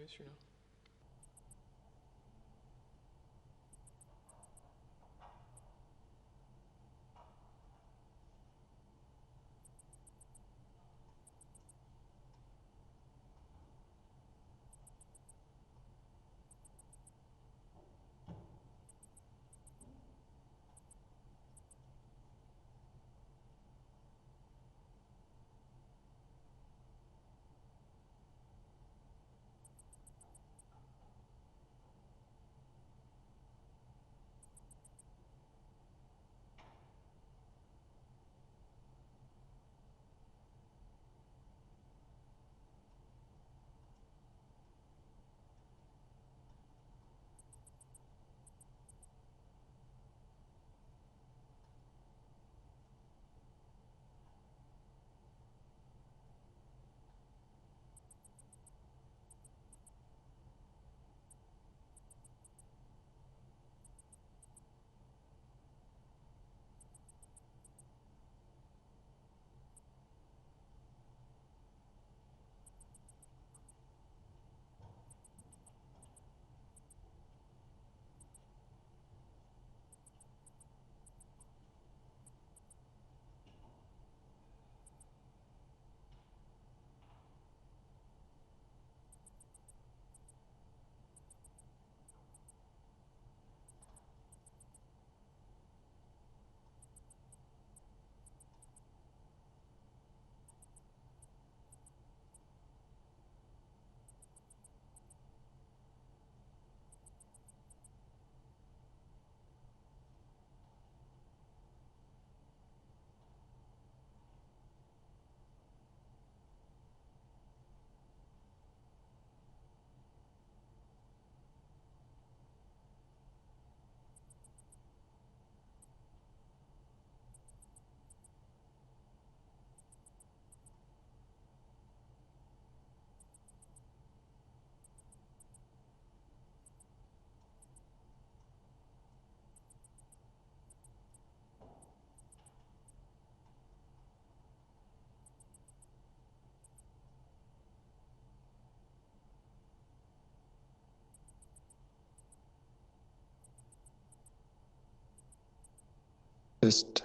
celui-là. Test.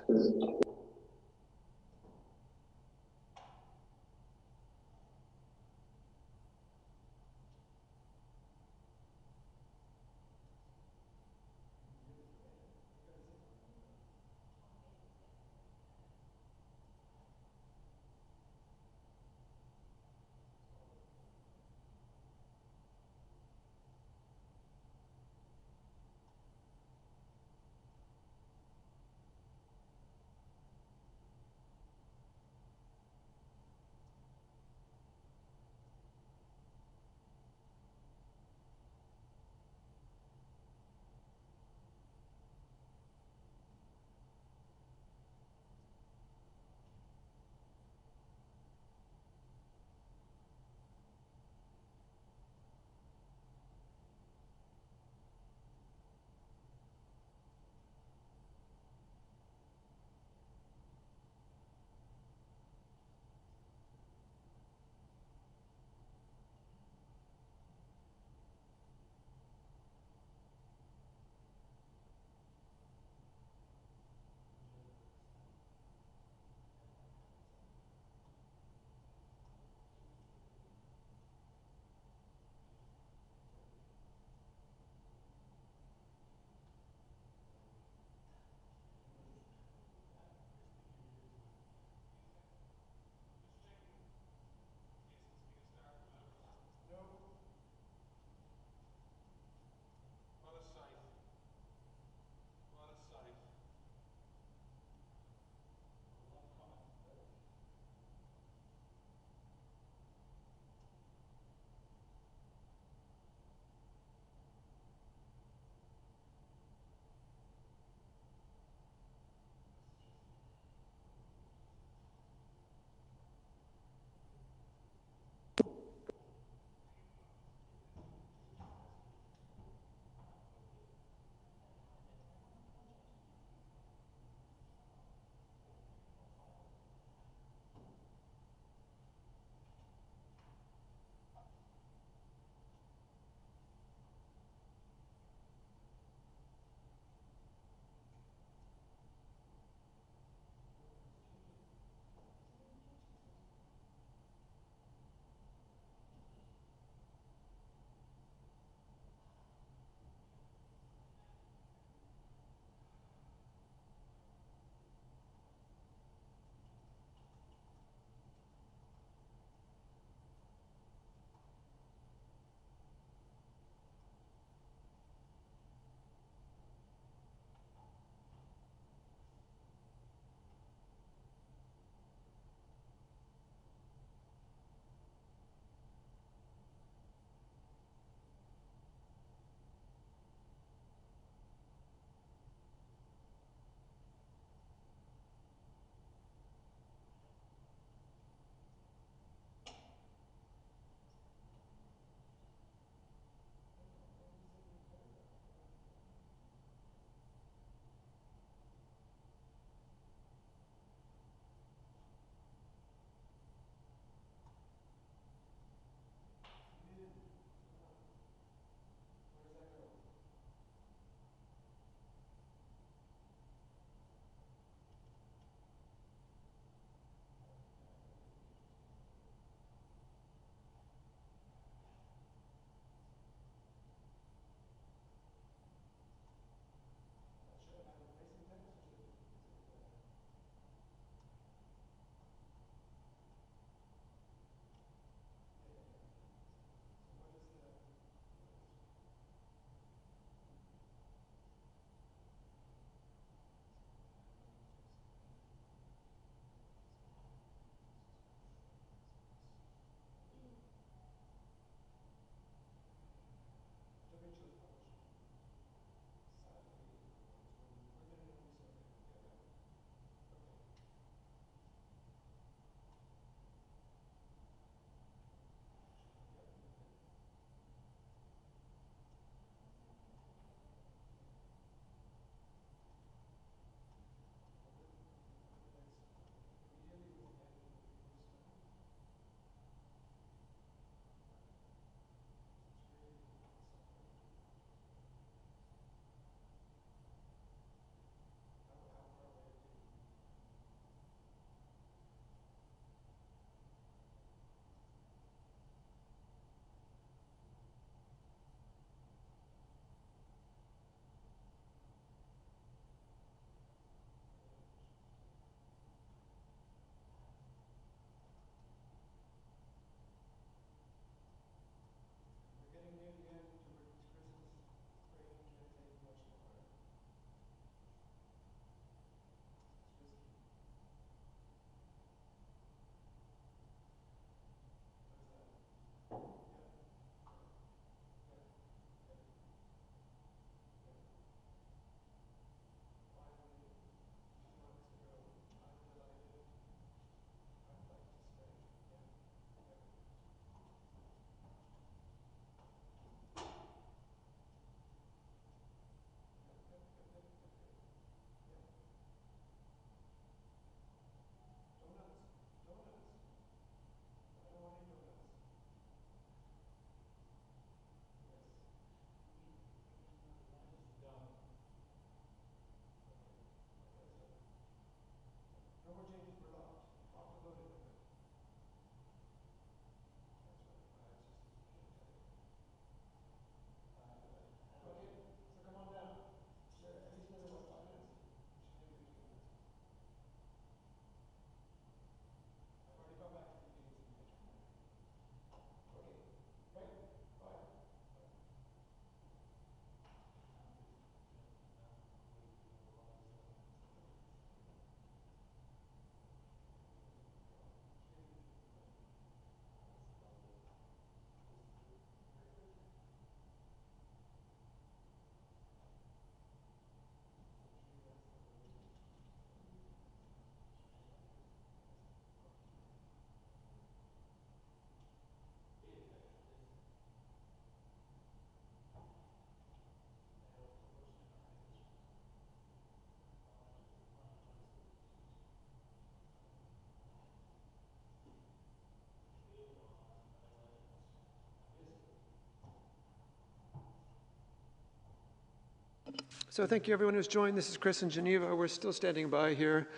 So thank you everyone who's joined. This is Chris in Geneva. We're still standing by here.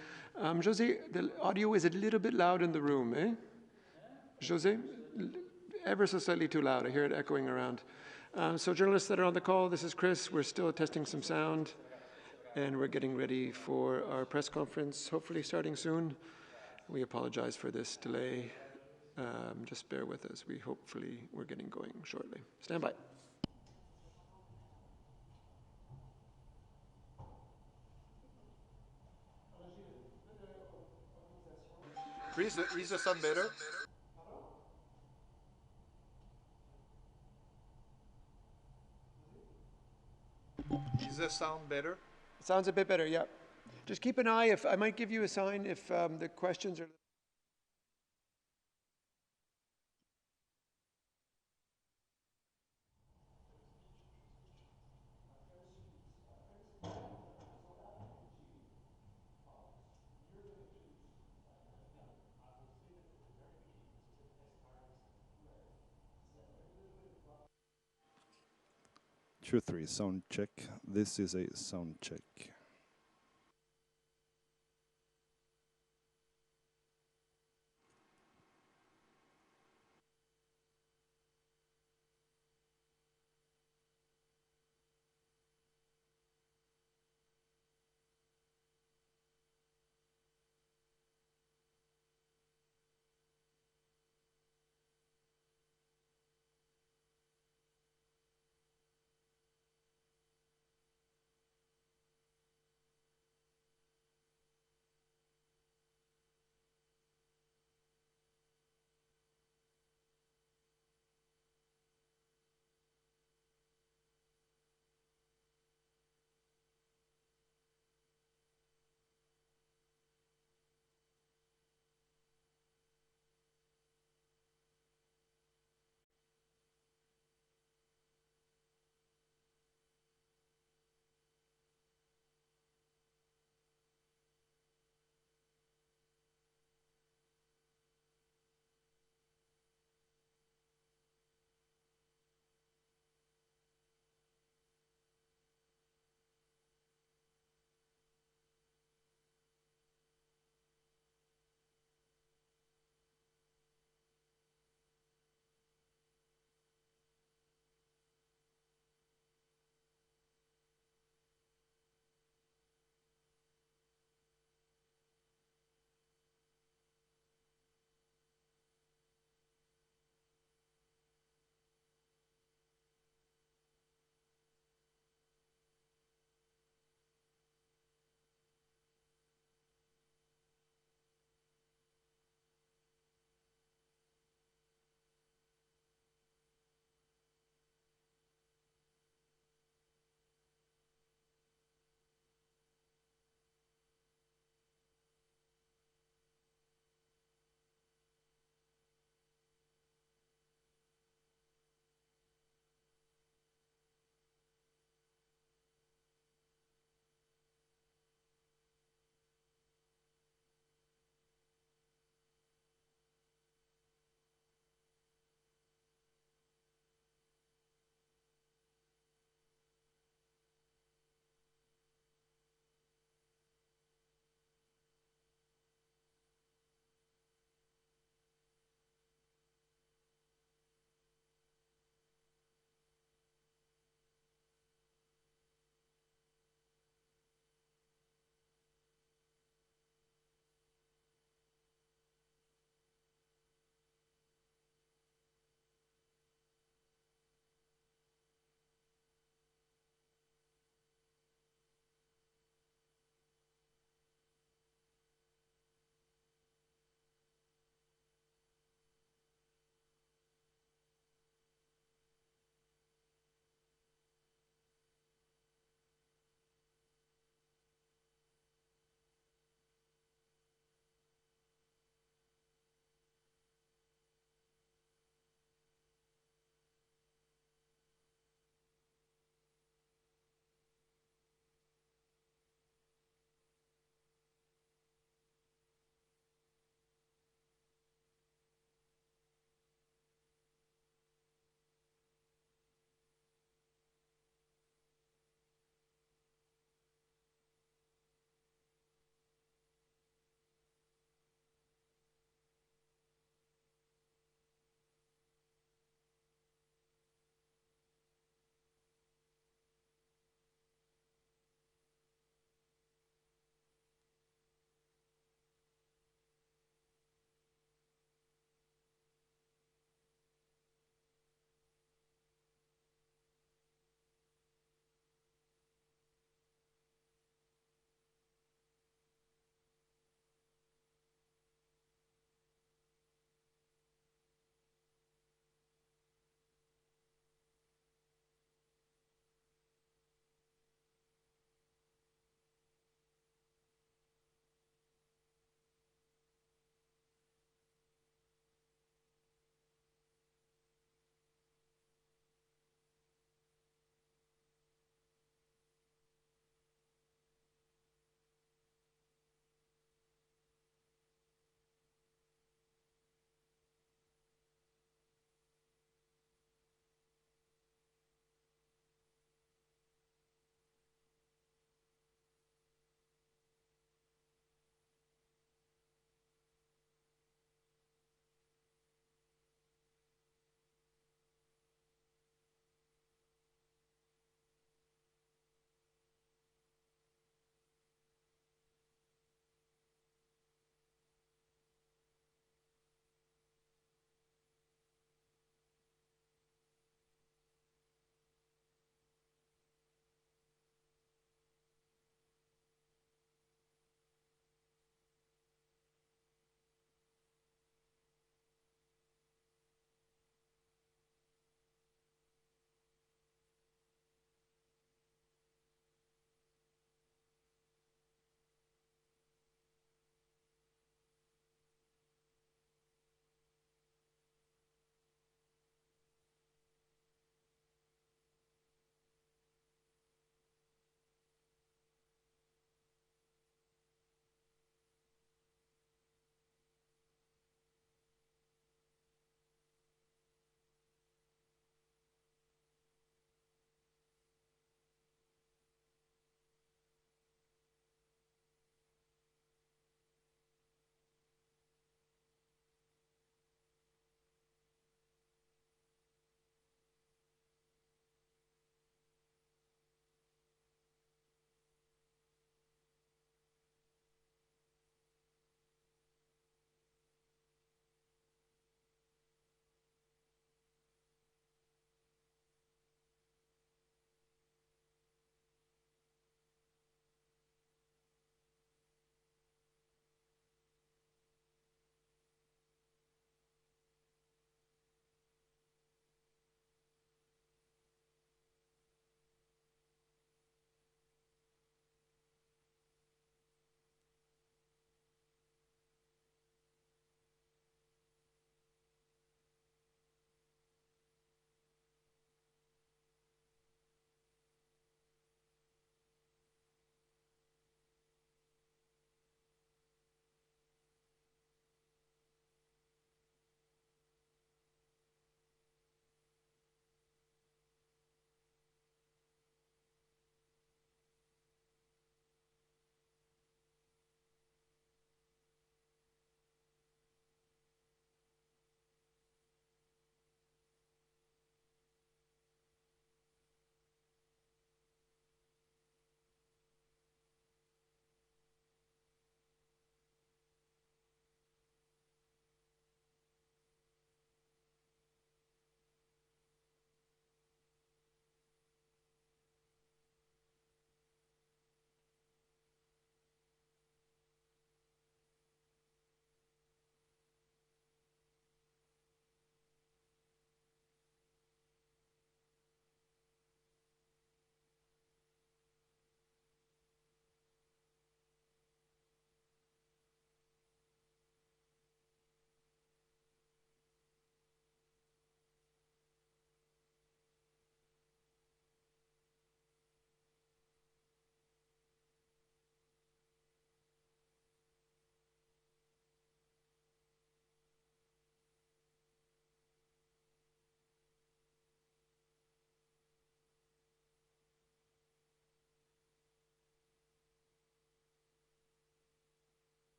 Jose, the audio is a little bit loud in the room, eh? Jose, ever so slightly too loud. I hear it echoing around. So journalists that are on the call, this is Chris. We're still testing some sound and we're getting ready for our press conference, hopefully starting soon. We apologize for this delay. Just bear with us. We're getting going shortly. Stand by. Chris, is the sound better? Is the sound better? Sounds a bit better, yeah. Just keep an eye. I might give you a sign if the questions are... Two, three, sound check. This is a sound check.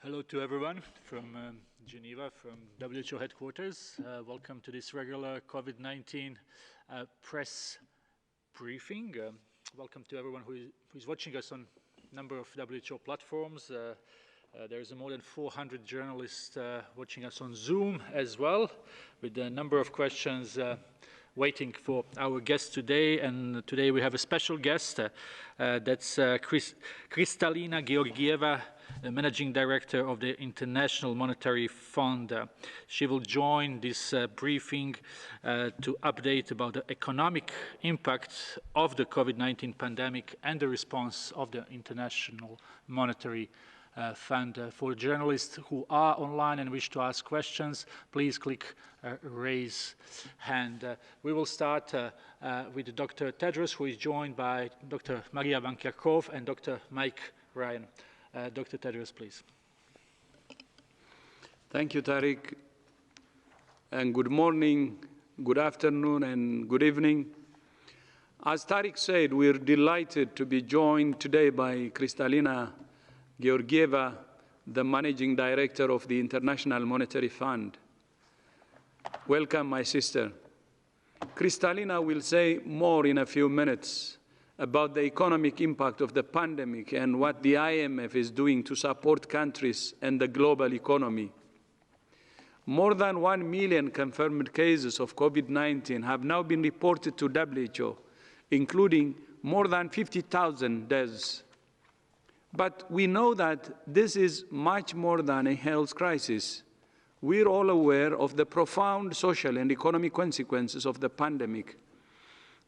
Hello to everyone from Geneva, from WHO headquarters. Welcome to this regular COVID-19 press briefing. Welcome to everyone who is watching us on a number of WHO platforms. There's more than 400 journalists watching us on Zoom as well, with a number of questions waiting for our guest today. And today we have a special guest. That's Kristalina Georgieva, Managing Director of the International Monetary Fund. She will join this briefing to update about the economic impact of the COVID-19 pandemic and the response of the International Monetary Fund. For journalists who are online and wish to ask questions, please click raise hand. We will start with Dr. Tedros, who is joined by Dr. Maria Van Kerkhove and Dr. Mike Ryan. Dr. Tedros, please. Thank you, Tariq. And good morning, good afternoon, and good evening. As Tariq said, we're delighted to be joined today by Kristalina Georgieva, the Managing Director of the International Monetary Fund. Welcome, my sister. Kristalina will say more in a few minutes about the economic impact of the pandemic and what the IMF is doing to support countries and the global economy. More than 1 million confirmed cases of COVID-19 have now been reported to WHO, including more than 50,000 deaths. But we know that this is much more than a health crisis. We're all aware of the profound social and economic consequences of the pandemic.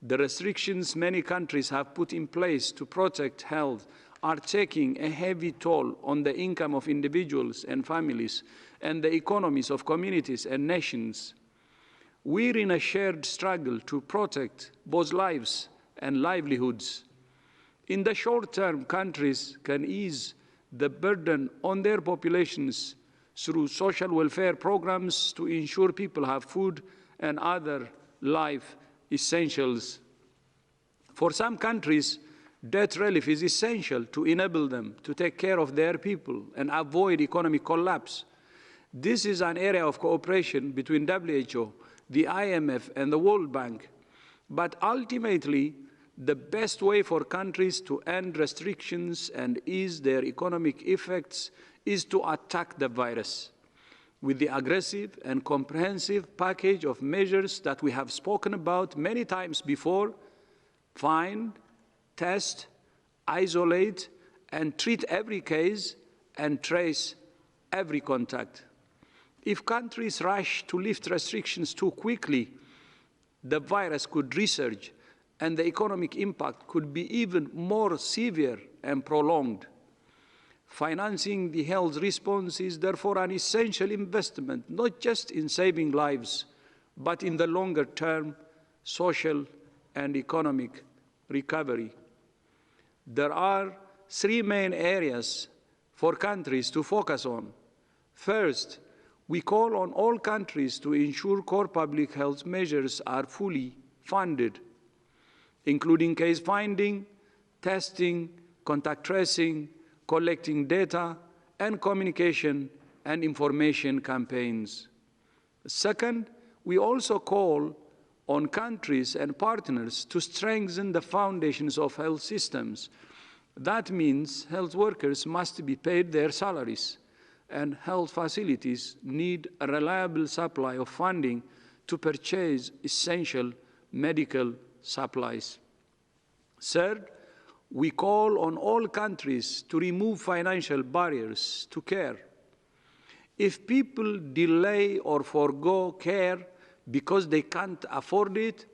The restrictions many countries have put in place to protect health are taking a heavy toll on the income of individuals and families and the economies of communities and nations. We're in a shared struggle to protect both lives and livelihoods. In the short term, countries can ease the burden on their populations through social welfare programs to ensure people have food and other life essentials. For some countries, debt relief is essential to enable them to take care of their people and avoid economic collapse. This is an area of cooperation between WHO, the IMF, and the World Bank. But ultimately, the best way for countries to end restrictions and ease their economic effects is to attack the virus. With the aggressive and comprehensive package of measures that we have spoken about many times before, find, test, isolate, and treat every case and trace every contact. If countries rush to lift restrictions too quickly, the virus could resurge and the economic impact could be even more severe and prolonged. Financing the health response is therefore an essential investment, not just in saving lives, but in the longer-term social and economic recovery. There are three main areas for countries to focus on. First, we call on all countries to ensure core public health measures are fully funded, including case finding, testing, contact tracing, collecting data, and communication and information campaigns. Second, we also call on countries and partners to strengthen the foundations of health systems. That means health workers must be paid their salaries, and health facilities need a reliable supply of funding to purchase essential medical supplies. Third, we call on all countries to remove financial barriers to care. If people delay or forgo care because they can't afford it,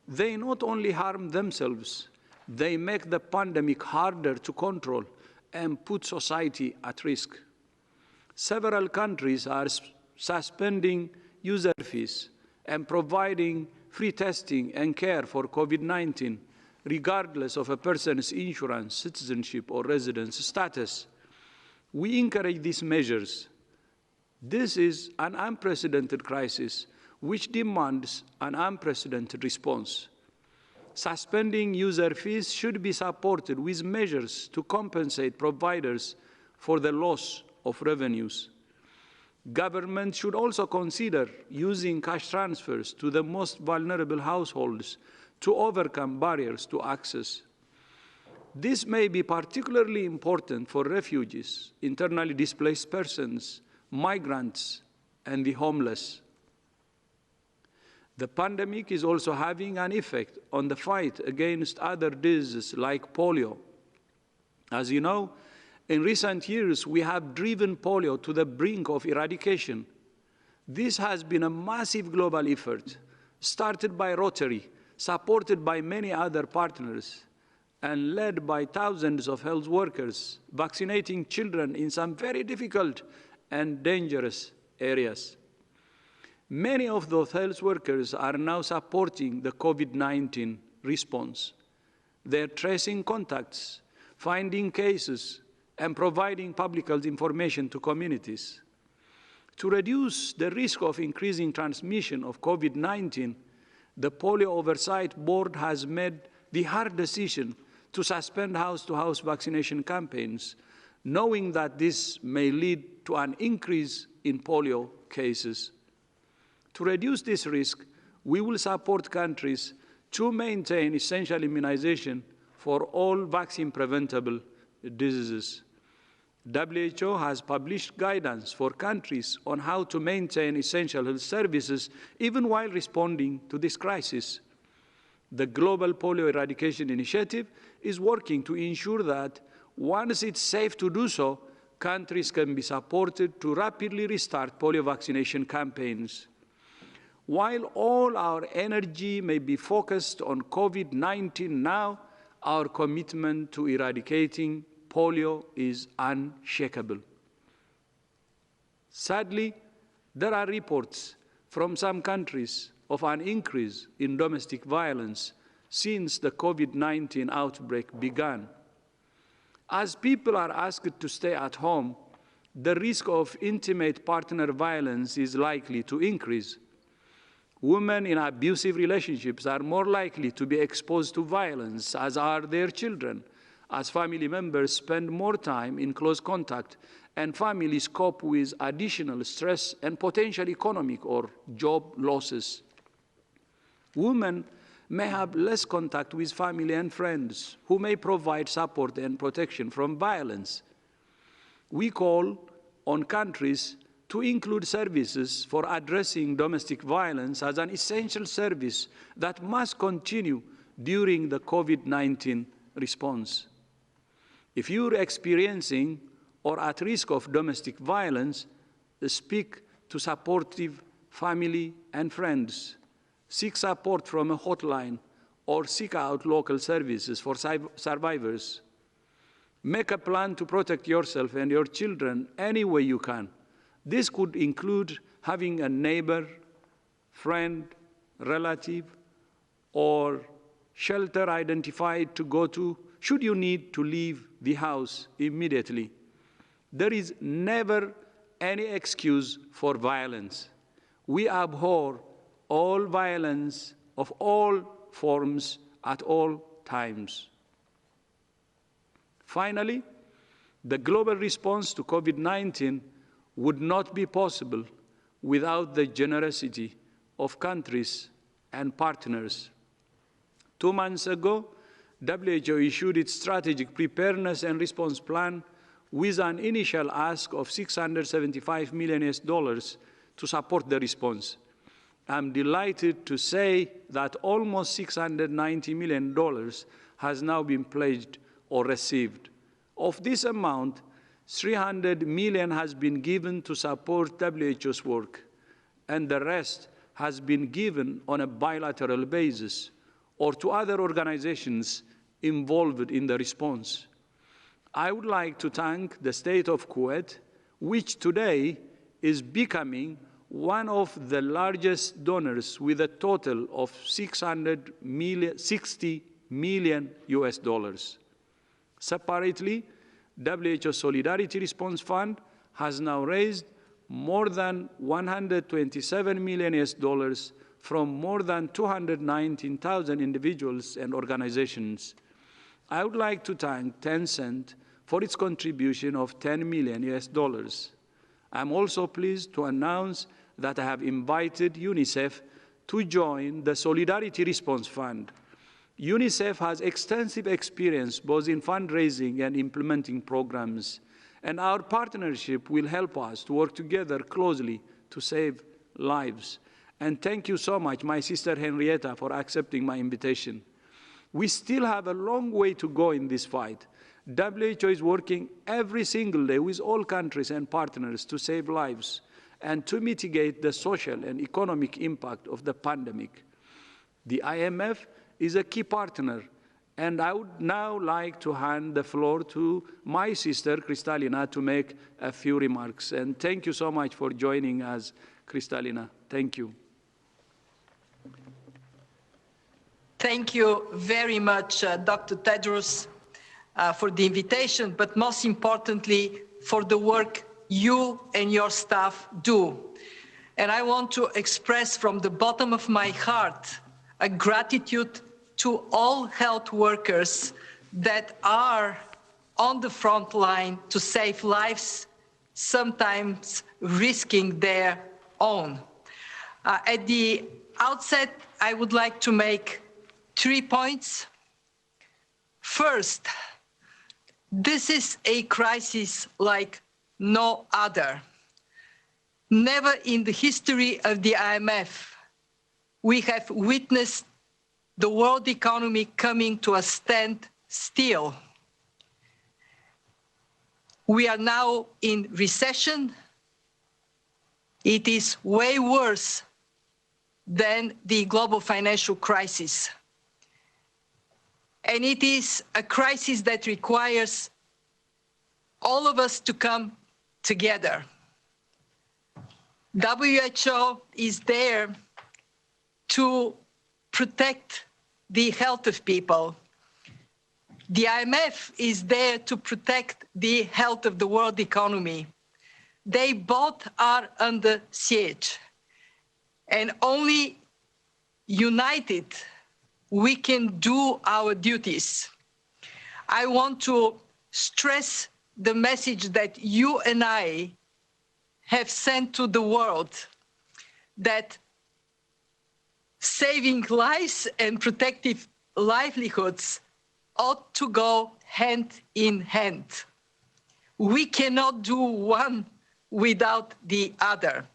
they not only harm themselves, they make the pandemic harder to control and put society at risk. Several countries are suspending user fees and providing free testing and care for COVID-19, regardless of a person's insurance, citizenship, or residence status. We encourage these measures. This is an unprecedented crisis which demands an unprecedented response. Suspending user fees should be supported with measures to compensate providers for the loss of revenues. Government should also consider using cash transfers to the most vulnerable households to overcome barriers to access. This may be particularly important for refugees, internally displaced persons, migrants, and the homeless. The pandemic is also having an effect on the fight against other diseases like polio. As you know, in recent years, we have driven polio to the brink of eradication. This has been a massive global effort, started by Rotary, supported by many other partners, and led by thousands of health workers, vaccinating children in some very difficult and dangerous areas. Many of those health workers are now supporting the COVID-19 response. They're tracing contacts, finding cases, and providing public health information to communities. To reduce the risk of increasing transmission of COVID-19, the Polio Oversight Board has made the hard decision to suspend house-to-house vaccination campaigns, knowing that this may lead to an increase in polio cases. To reduce this risk, we will support countries to maintain essential immunization for all vaccine-preventable diseases. WHO has published guidance for countries on how to maintain essential health services even while responding to this crisis. The Global Polio Eradication Initiative is working to ensure that once it's safe to do so, countries can be supported to rapidly restart polio vaccination campaigns. While all our energy may be focused on COVID-19 now, our commitment to eradicating polio is unshakable. Sadly, there are reports from some countries of an increase in domestic violence since the COVID-19 outbreak began. As people are asked to stay at home, the risk of intimate partner violence is likely to increase. Women in abusive relationships are more likely to be exposed to violence, as are their children, as family members spend more time in close contact and families cope with additional stress and potential economic or job losses. Women may have less contact with family and friends who may provide support and protection from violence. We call on countries to include services for addressing domestic violence as an essential service that must continue during the COVID-19 response. If you're experiencing or at risk of domestic violence, speak to supportive family and friends. Seek support from a hotline or seek out local services for survivors. Make a plan to protect yourself and your children any way you can. This could include having a neighbor, friend, relative, or shelter identified to go to should you need to leave the house immediately. There is never any excuse for violence. We abhor all violence of all forms at all times. Finally, the global response to COVID-19 would not be possible without the generosity of countries and partners. 2 months ago, WHO issued its strategic preparedness and response plan with an initial ask of $675 million to support the response. I'm delighted to say that almost $690 million has now been pledged or received. Of this amount, $300 million has been given to support WHO's work, and the rest has been given on a bilateral basis or to other organizations involved in the response. I would like to thank the state of Kuwait, which today is becoming one of the largest donors with a total of $60 million US. Separately, WHO Solidarity Response Fund has now raised more than $127 million US from more than 219,000 individuals and organizations. I would like to thank Tencent for its contribution of $10 million US. I'm also pleased to announce that I have invited UNICEF to join the Solidarity Response Fund. UNICEF has extensive experience both in fundraising and implementing programs, and our partnership will help us to work together closely to save lives. And thank you so much, my sister Henrietta, for accepting my invitation. We still have a long way to go in this fight. WHO is working every single day with all countries and partners to save lives and to mitigate the social and economic impact of the pandemic. The IMF is a key partner, and I would now like to hand the floor to my sister, Kristalina, to make a few remarks. And thank you so much for joining us, Kristalina. Thank you. Thank you very much, Dr. Tedros, for the invitation, but most importantly, for the work you and your staff do. And I want to express from the bottom of my heart a gratitude to all health workers that are on the front line to save lives, sometimes risking their own. At the outset, I would like to make 3 points. First, this is a crisis like no other. Never in the history of the IMF we have witnessed the world economy coming to a standstill. We are now in recession. It is way worse than the global financial crisis. And it is a crisis that requires all of us to come together. WHO is there to protect the health of people. The IMF is there to protect the health of the world economy. They both are under siege. And only united we can do our duties. I want to stress the message that you and I have sent to the world, that saving lives and protecting livelihoods ought to go hand in hand. We cannot do one without the other.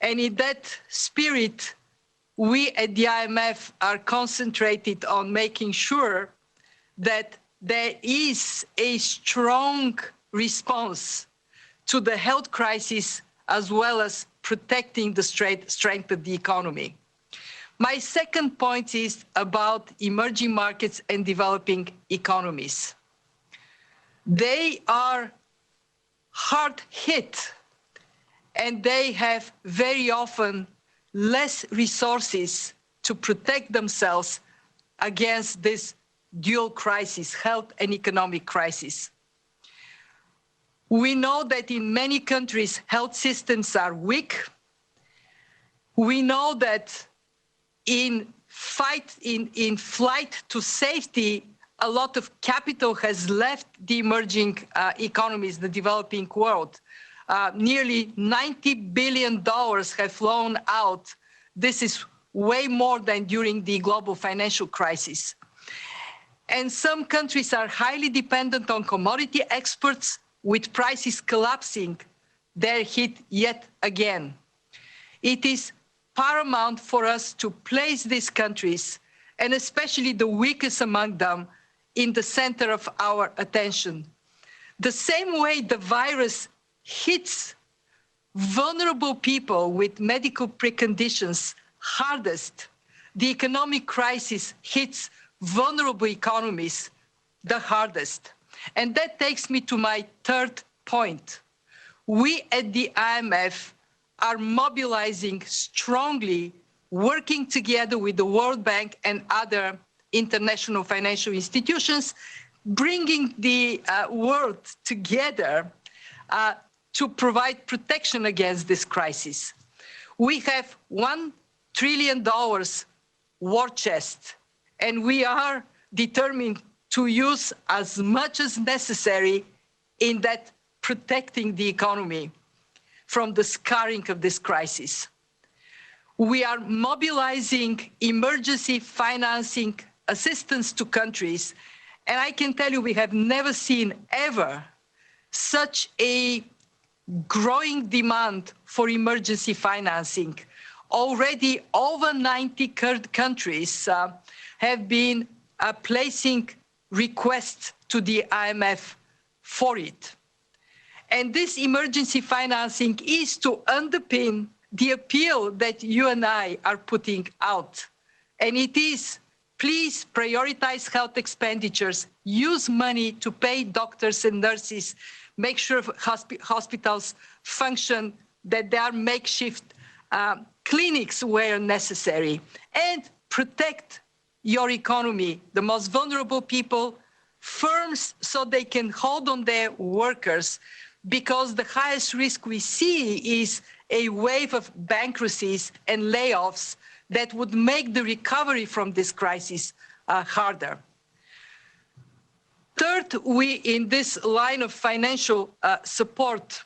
And in that spirit, we at the IMF are concentrated on making sure that there is a strong response to the health crisis, as well as protecting the strength of the economy. My second point is about emerging markets and developing economies. They are hard hit, and they have very often less resources to protect themselves against this dual crisis, health and economic crisis. We know that in many countries, health systems are weak. We know that in flight to safety, a lot of capital has left the emerging economies, the developing world. Nearly $90 billion have flown out. This is way more than during the global financial crisis. And some countries are highly dependent on commodity exports. With prices collapsing, they're hit yet again. It is paramount for us to place these countries, and especially the weakest among them, in the center of our attention. The same way the virus hits vulnerable people with medical preconditions hardest, the economic crisis hits vulnerable economies the hardest. And that takes me to my third point. We at the IMF are mobilizing strongly, working together with the World Bank and other international financial institutions, bringing the world together to provide protection against this crisis. We have $1 trillion war chest, and we are determined to use as much as necessary in that protecting the economy from the scarring of this crisis. We are mobilizing emergency financing assistance to countries, and I can tell you we have never seen ever such a growing demand for emergency financing. Already over 90 countries have been placing requests to the IMF for it. And this emergency financing is to underpin the appeal that you and I are putting out. And it is, please prioritize health expenditures, use money to pay doctors and nurses, make sure hospitals function, that there are makeshift clinics where necessary, and protect your economy, the most vulnerable people, firms, so they can hold on their workers, because the highest risk we see is a wave of bankruptcies and layoffs that would make the recovery from this crisis harder. Third, we, in this line of financial support,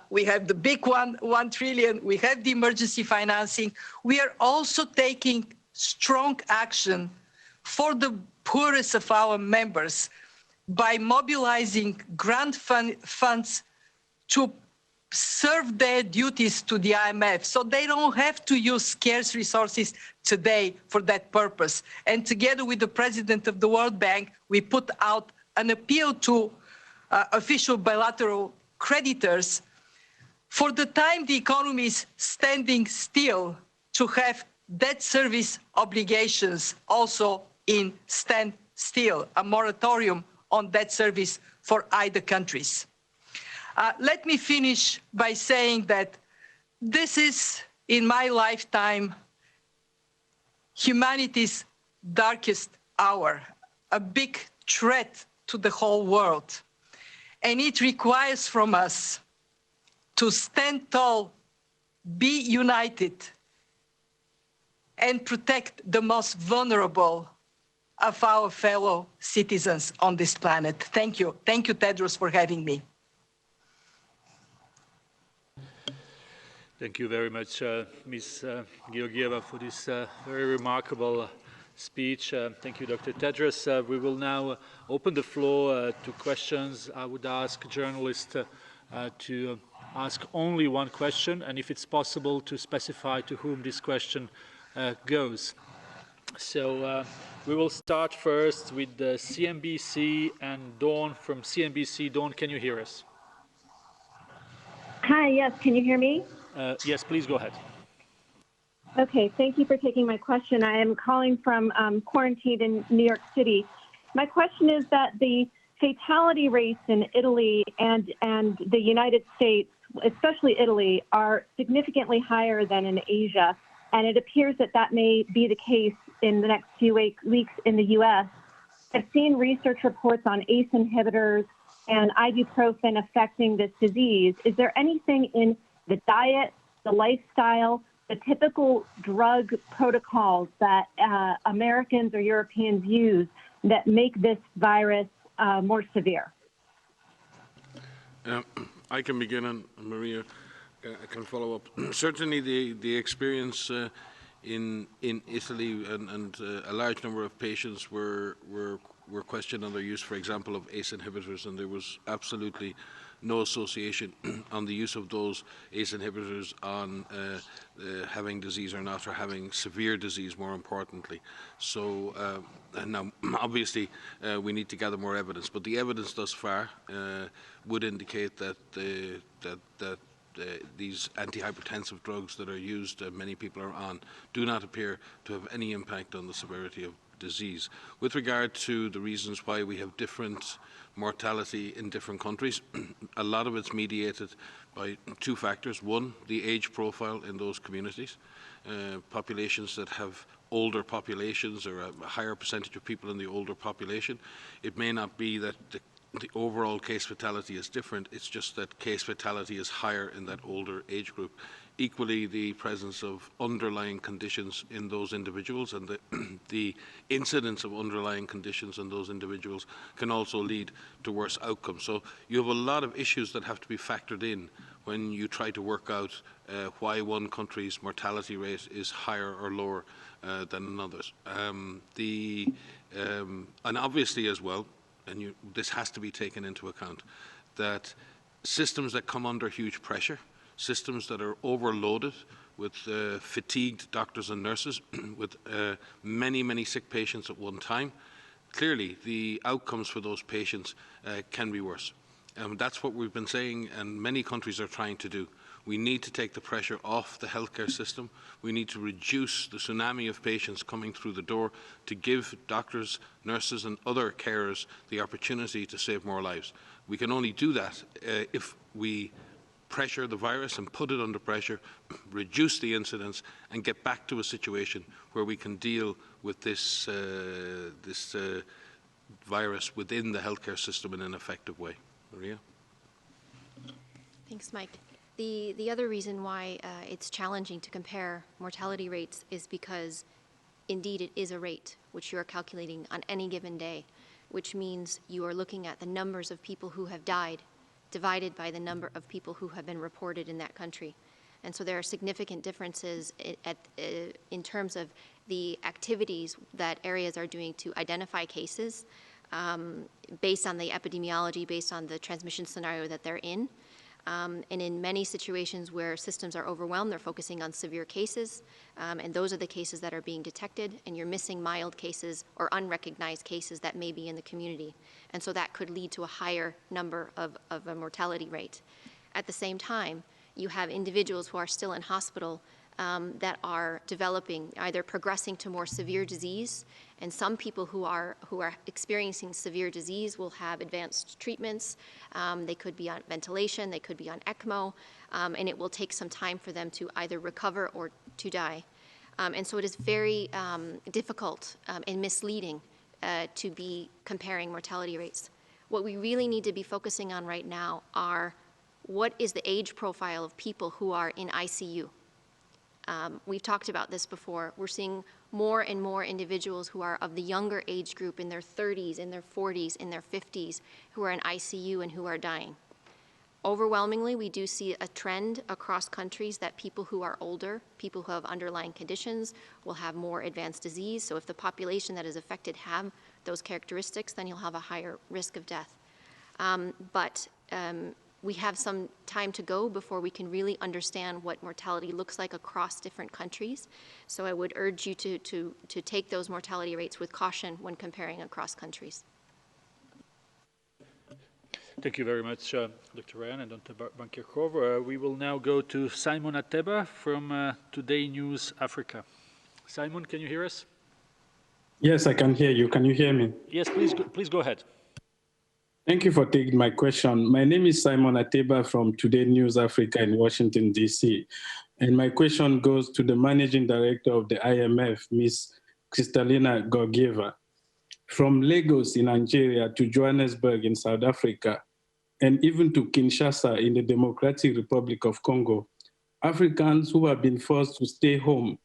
we have the big one, 1 trillion, we have the emergency financing. We are also taking strong action for the poorest of our members by mobilizing grant funds to serve their duties to the IMF, so they don't have to use scarce resources today for that purpose. And together with the president of the World Bank, we put out an appeal to official bilateral creditors for the time the economy is standing still to have debt service obligations also in standstill, a moratorium on debt service for either countries. Let me finish by saying that this is, in my lifetime, humanity's darkest hour, a big threat to the whole world. And it requires from us to stand tall, be united, and protect the most vulnerable of our fellow citizens on this planet. Thank you. Thank you, Tedros, for having me. Thank you very much, Ms. Georgieva, for this very remarkable speech. Thank you, Dr. Tedros. We will now open the floor to questions. I would ask journalists to ask only one question, and if it's possible, to specify to whom this question goes. So we will start first with CNBC and Dawn from CNBC. Dawn, can you hear us? Hi, yes, can you hear me? Yes, please go ahead. Okay, thank you for taking my question. I am calling from quarantine in New York City. My question is that the fatality rates in Italy and the United States, especially Italy, are significantly higher than in Asia. And it appears that that may be the case in the next few weeks in the U.S. I've seen research reports on ACE inhibitors and ibuprofen affecting this disease. Is there anything in the diet, the lifestyle, the typical drug protocols that Americans or Europeans use that make this virus more severe? I can begin, and Maria can follow up. Certainly the experience in Italy and a large number of patients were questioned on their use, for example, of ACE inhibitors, and there was absolutely no association on the use of those ACE inhibitors on having disease or not, or having severe disease, more importantly. So now, obviously, we need to gather more evidence, but the evidence thus far would indicate that these antihypertensive drugs that are used, many people are on, do not appear to have any impact on the severity of disease. With regard to the reasons why we have different mortality in different countries, a lot of it's mediated by two factors. One, the age profile in those communities. Populations that have older populations, or a higher percentage of people in the older population, it may not be that the overall case fatality is different, it's just that case fatality is higher in that older age group. equally the presence of underlying conditions in those individuals, and the incidence of underlying conditions in those individuals can also lead to worse outcomes. So you have a lot of issues that have to be factored in when you try to work out why one country's mortality rate is higher or lower than another's. And obviously as well, and this has to be taken into account, that systems that come under huge pressure, systems that are overloaded with fatigued doctors and nurses, with many, many sick patients at one time, clearly the outcomes for those patients can be worse. That's what we've been saying, and many countries are trying to do. We need to take the pressure off the healthcare system. We need to reduce the tsunami of patients coming through the door to give doctors, nurses and other carers the opportunity to save more lives. We can only do that if we pressure the virus and put it under pressure, reduce the incidence, and get back to a situation where we can deal with this virus within the healthcare system in an effective way. Maria? Thanks, Mike. The other reason why it's challenging to compare mortality rates is because indeed it is a rate which you are calculating on any given day, which means you are looking at the numbers of people who have died divided by the number of people who have been reported in that country. And so there are significant differences in terms of the activities that areas are doing to identify cases based on the epidemiology, based on the transmission scenario that they're in. And in many situations where systems are overwhelmed, they're focusing on severe cases, and those are the cases that are being detected, and you're missing mild cases or unrecognized cases that may be in the community. And so that could lead to a higher number of a mortality rate. At the same time, you have individuals who are still in hospital that are developing, either progressing to more severe disease, and some people who are experiencing severe disease will have advanced treatments. They could be on ventilation, they could be on ECMO, and it will take some time for them to either recover or to die. And so it is very difficult and misleading to be comparing mortality rates. What we really need to be focusing on right now are what is the age profile of people who are in ICU. We've talked about this before. We're seeing more and more individuals who are of the younger age group, in their 30s, in their 40s, in their 50s, who are in ICU and who are dying. Overwhelmingly, we do see a trend across countries that people who are older, people who have underlying conditions, will have more advanced disease. So if the population that is affected have those characteristics, then you'll have a higher risk of death. We have some time to go before we can really understand what mortality looks like across different countries. So I would urge you to take those mortality rates with caution when comparing across countries. Thank you very much, Dr. Ryan and Dr. Bankirkov. We will now go to Simon Ateba from Today News Africa. Simon, can you hear us? Yes, I can hear you. Can you hear me? Yes, please go ahead. Thank you for taking my question. My name is Simon Ateba from Today News Africa in Washington, D.C. And my question goes to the Managing Director of the IMF, Ms. Kristalina Georgieva. From Lagos in Nigeria to Johannesburg in South Africa, and even to Kinshasa in the Democratic Republic of Congo, Africans who have been forced to stay home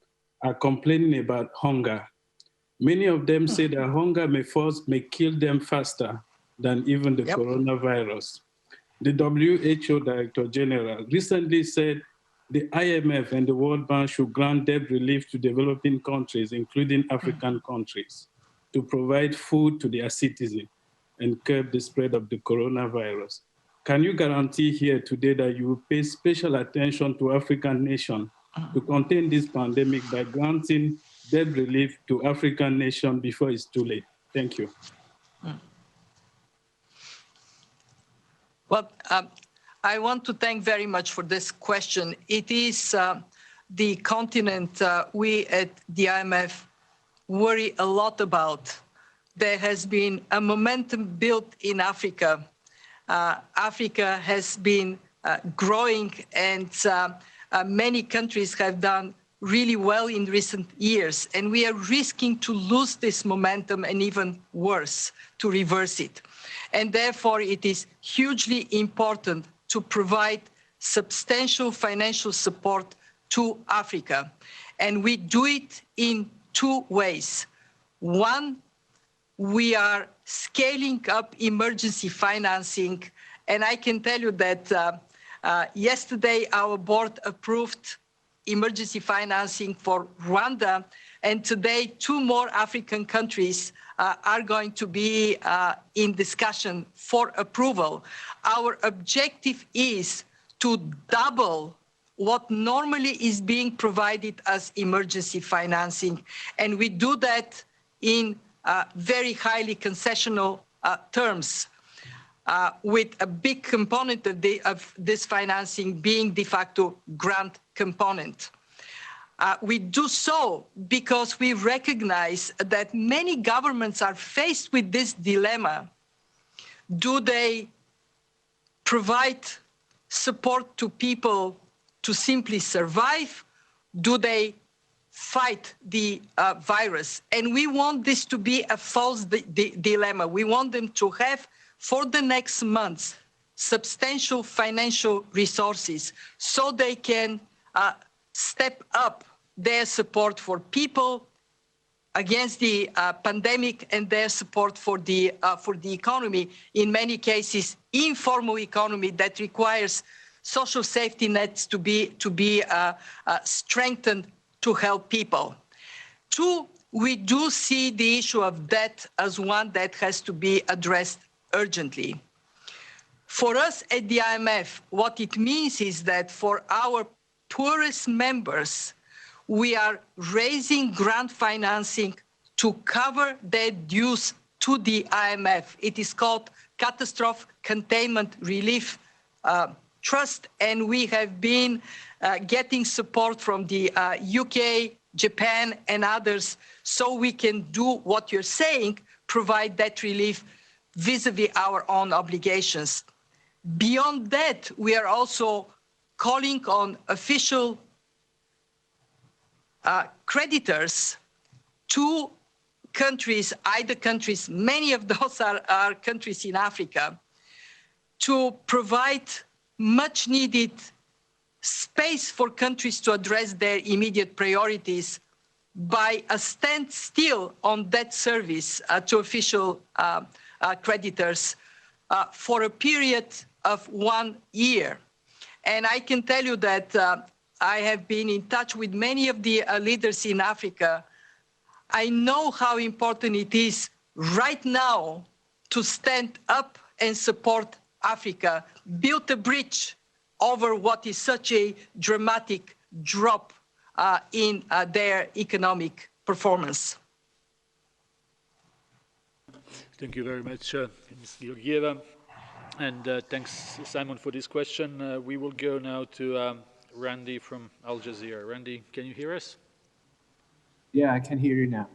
are complaining about hunger. Many of them say that hunger may kill them faster than even the coronavirus. The WHO Director General recently said the IMF and the World Bank should grant debt relief to developing countries, including African countries, to provide food to their citizens and curb the spread of the coronavirus. Can you guarantee here today that you will pay special attention to African nations to contain this pandemic by granting debt relief to African nations before it's too late? Thank you. Well, I want to thank very much for this question. It is the continent we at the IMF worry a lot about. There has been a momentum built in Africa. Africa has been growing, and many countries have done really well in recent years, and we are risking to lose this momentum and even worse, to reverse it. And therefore, it is hugely important to provide substantial financial support to Africa. And we do it in two ways. One, we are scaling up emergency financing. And I can tell you that yesterday our board approved emergency financing for Rwanda. And today, 2 more African countries are going to be in discussion for approval. Our objective is to double what normally is being provided as emergency financing. And we do that in very highly concessional terms, with a big component of this financing being de facto grant component. We do so because we recognize that many governments are faced with this dilemma. Do they provide support to people to simply survive? Do they fight the virus? And we want this to be a false dilemma. We want them to have, for the next months, substantial financial resources so they can step up their support for people against the pandemic and their support for the economy. In many cases, informal economy that requires social safety nets to be strengthened to help people. Two, we do see the issue of debt as one that has to be addressed urgently. For us at the IMF, what it means is that for our poorest members, we are raising grant financing to cover their dues to the IMF. It is called Catastrophe Containment Relief Trust, and we have been getting support from the UK, Japan, and others, so we can do what you're saying, provide that relief vis-a-vis our own obligations. Beyond that, we are also calling on official creditors to countries, either countries, many of those are countries in Africa, to provide much needed space for countries to address their immediate priorities by a standstill on debt service to official creditors for a period of 1 year. And I can tell you that I have been in touch with many of the leaders in Africa. I know how important it is right now to stand up and support Africa, build a bridge over what is such a dramatic drop in their economic performance. Thank you very much, Ms. Georgieva. And thanks, Simon, for this question. We will go now to Randy from Al Jazeera. Randy, can you hear us? Yeah, I can hear you now.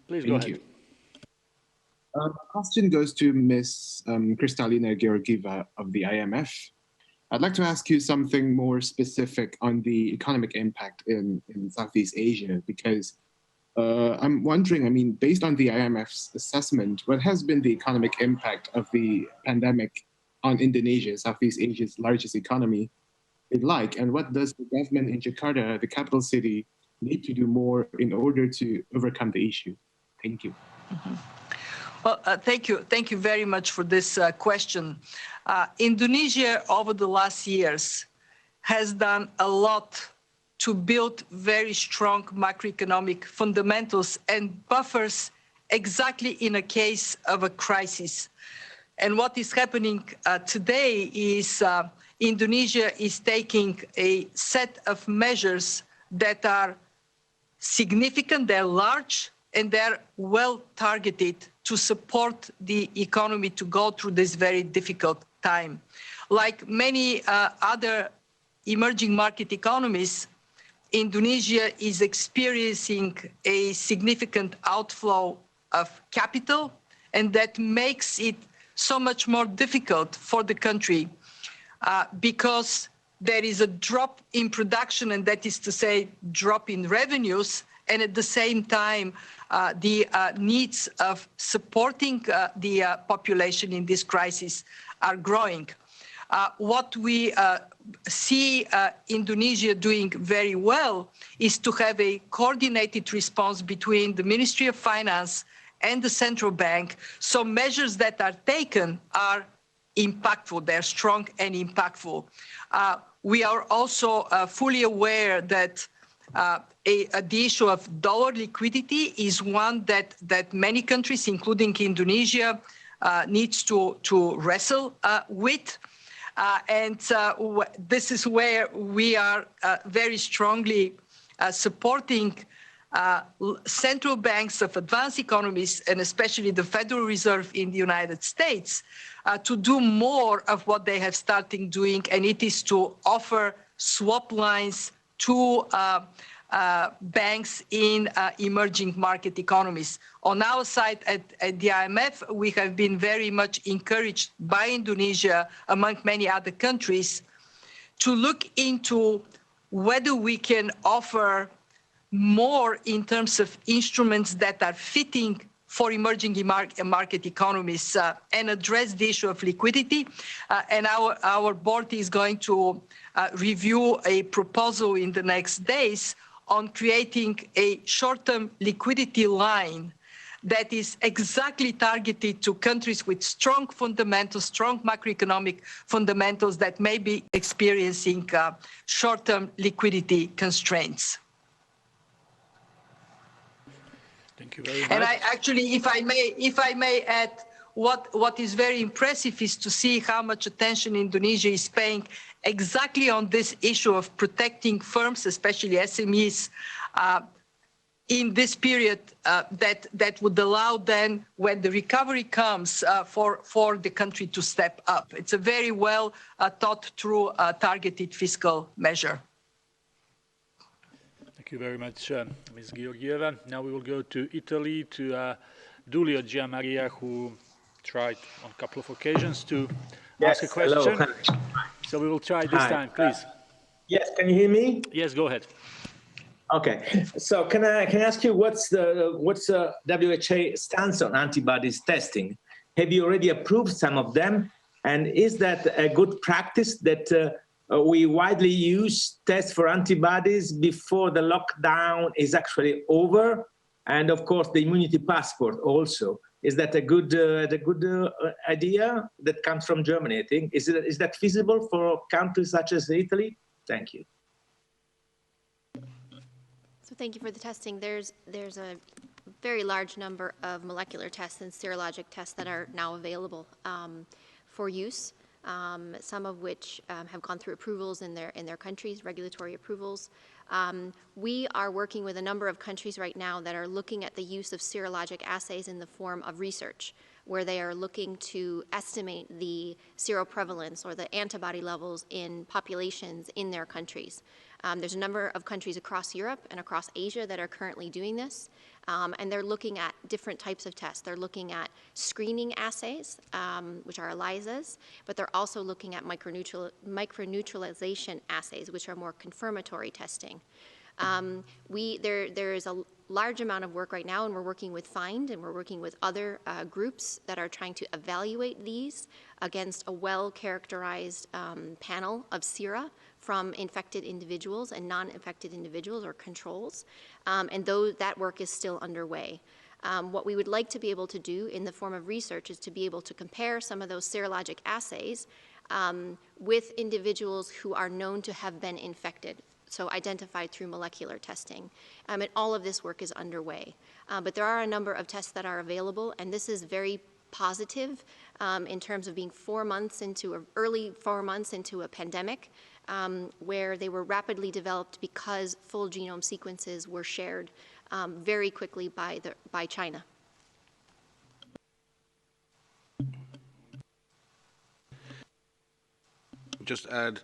Please go ahead. Thank you. My question goes to Ms. Kristalina Georgieva of the IMF. I'd like to ask you something more specific on the economic impact in Southeast Asia, because I'm wondering, I mean, based on the IMF's assessment, what has been the economic impact of the pandemic on Indonesia, Southeast Asia's largest economy, been like, and what does the government in Jakarta, the capital city, need to do more in order to overcome the issue? Thank you. Mm-hmm. Well, thank you very much for this question. Indonesia, over the last years, has done a lot to build very strong macroeconomic fundamentals and buffers exactly in a case of a crisis. And what is happening today is Indonesia is taking a set of measures that are significant, they're large, and they're well targeted to support the economy to go through this very difficult time. Like many other emerging market economies, Indonesia is experiencing a significant outflow of capital, and that makes it so much more difficult for the country because there is a drop in production, and that is to say, drop in revenues, and at the same time, the needs of supporting the population in this crisis are growing. what we see Indonesia doing very well is to have a coordinated response between the Ministry of Finance and the central bank. So measures that are taken are impactful, they're strong and impactful. We are also fully aware that the issue of dollar liquidity is one that many countries, including Indonesia, needs to wrestle with. This is where we are very strongly supporting central banks of advanced economies, and especially the Federal Reserve in the United States, to do more of what they have started doing, and it is to offer swap lines to banks in emerging market economies. On our side at the IMF, we have been very much encouraged by Indonesia, among many other countries, to look into whether we can offer more in terms of instruments that are fitting for emerging market economies and address the issue of liquidity. And our board is going to review a proposal in the next days on creating a short-term liquidity line that is exactly targeted to countries with strong fundamentals, strong macroeconomic fundamentals that may be experiencing short-term liquidity constraints. Thank you very much. And I actually, if I may add, what is very impressive is to see how much attention Indonesia is paying exactly on this issue of protecting firms, especially SMEs, in this period that would allow then, when the recovery comes, for the country to step up. It's a very well thought through targeted fiscal measure. Thank you very much, Ms. Georgieva. Now we will go to Italy, to Giulio Giammaria, who tried on a couple of occasions to ask a question. Hello. So we will try this time, please. Yes, can you hear me? Yes, go ahead. Okay, so can I ask you what's the WHO stance on antibodies testing? Have you already approved some of them? And is that a good practice that we widely use tests for antibodies before the lockdown is actually over? And of course, the immunity passport also. Is that a good idea that comes from Germany, I think? Is that feasible for countries such as Italy? Thank you. So thank you for the testing. There's a very large number of molecular tests and serologic tests that are now available for use. Some of which have gone through approvals in their countries, regulatory approvals. We are working with a number of countries right now that are looking at the use of serologic assays in the form of research, where they are looking to estimate the seroprevalence or the antibody levels in populations in their countries. There's a number of countries across Europe and across Asia that are currently doing this. And they're looking at different types of tests. They're looking at screening assays, which are ELISAs, but they're also looking at microneutralization assays, which are more confirmatory testing. There is a large amount of work right now, and we're working with FIND, and we're working with other groups that are trying to evaluate these against a well-characterized panel of sera from infected individuals and non-infected individuals or controls, and that work is still underway. What we would like to be able to do in the form of research is to be able to compare some of those serologic assays with individuals who are known to have been infected, so identified through molecular testing. And all of this work is underway. But there are a number of tests that are available, and this is very positive in terms of being early 4 months into a pandemic, where they were rapidly developed because full genome sequences were shared very quickly by China. Just add,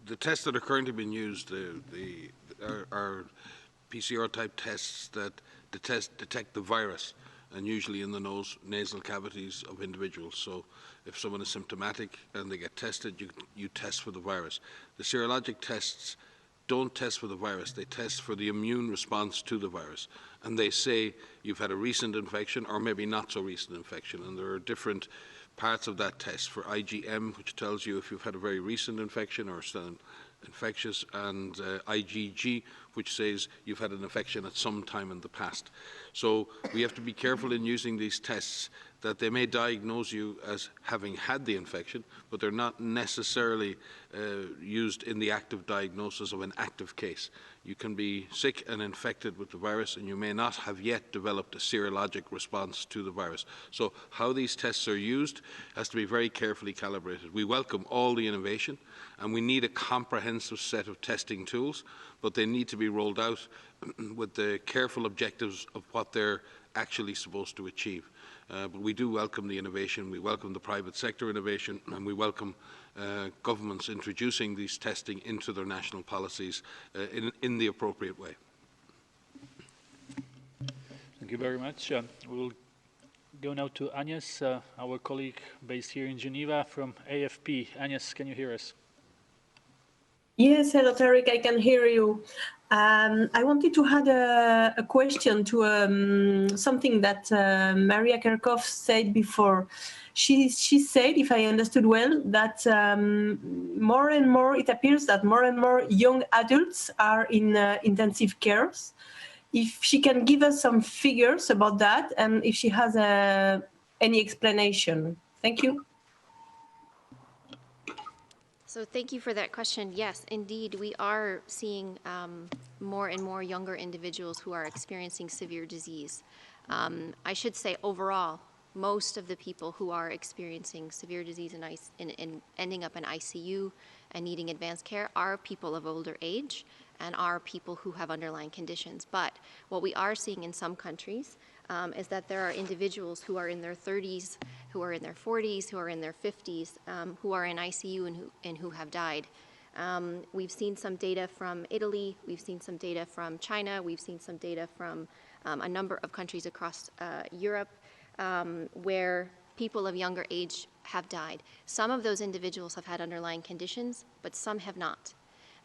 the tests that are currently being used are PCR-type tests that detect the virus, and usually in the nasal cavities of individuals. So if someone is symptomatic and they get tested, you test for the virus. The serologic tests don't test for the virus. They test for the immune response to the virus. And they say you've had a recent infection or maybe not so recent infection. And there are different parts of that test for IgM, which tells you if you've had a very recent infection or still infectious, and IgG, which says you've had an infection at some time in the past. So we have to be careful in using these tests that they may diagnose you as having had the infection, but they're not necessarily used in the active diagnosis of an active case. You can be sick and infected with the virus, and you may not have yet developed a serologic response to the virus. So how these tests are used has to be very carefully calibrated. We welcome all the innovation, and we need a comprehensive set of testing tools, but they need to be rolled out with the careful objectives of what they're actually supposed to achieve. But we do welcome the innovation, we welcome the private sector innovation, and we welcome governments introducing these testing into their national policies in the appropriate way. Thank you very much. We will go now to Agnes, our colleague based here in Geneva from AFP. Agnes, can you hear us? Yes, hello, Tarek, I can hear you. I wanted to add a question to something that Maria Kerkhoff said before. She said, if I understood well, that more and more, it appears that more and more young adults are in intensive cares. If she can give us some figures about that, and if she has any explanation. Thank you. So thank you for that question. Yes, indeed, we are seeing more and more younger individuals who are experiencing severe disease. I should say overall, most of the people who are experiencing severe disease and ending up in ICU and needing advanced care are people of older age and are people who have underlying conditions. But what we are seeing in some countries is that there are individuals who are in their 30s, who are in their 40s, who are in their 50s, who are in ICU and who have died. We've seen some data from Italy, we've seen some data from China, we've seen some data from a number of countries across Europe where people of younger age have died. Some of those individuals have had underlying conditions, but some have not.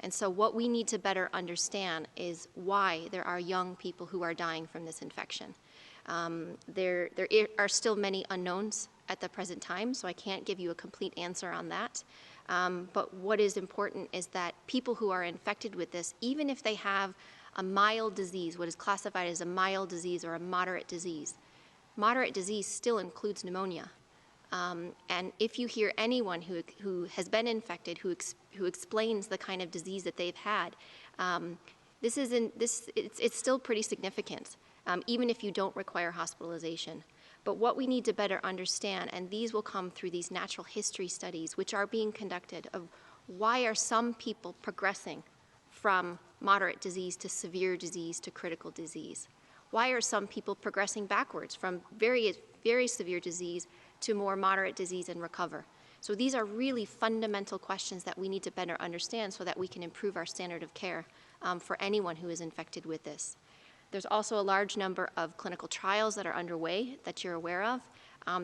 And so what we need to better understand is why there are young people who are dying from this infection. There are still many unknowns at the present time, so I can't give you a complete answer on that. But what is important is that people who are infected with this, even if they have a mild disease, what is classified as a mild disease or a moderate disease still includes pneumonia. And if you hear anyone who has been infected, who explains the kind of disease that they've had, it's still pretty significant, even if you don't require hospitalization. But what we need to better understand, and these will come through these natural history studies, which are being conducted, of why are some people progressing from moderate disease to severe disease to critical disease? Why are some people progressing backwards from very, very severe disease to more moderate disease and recover? So these are really fundamental questions that we need to better understand so that we can improve our standard of care for anyone who is infected with this. There's also a large number of clinical trials that are underway that you're aware of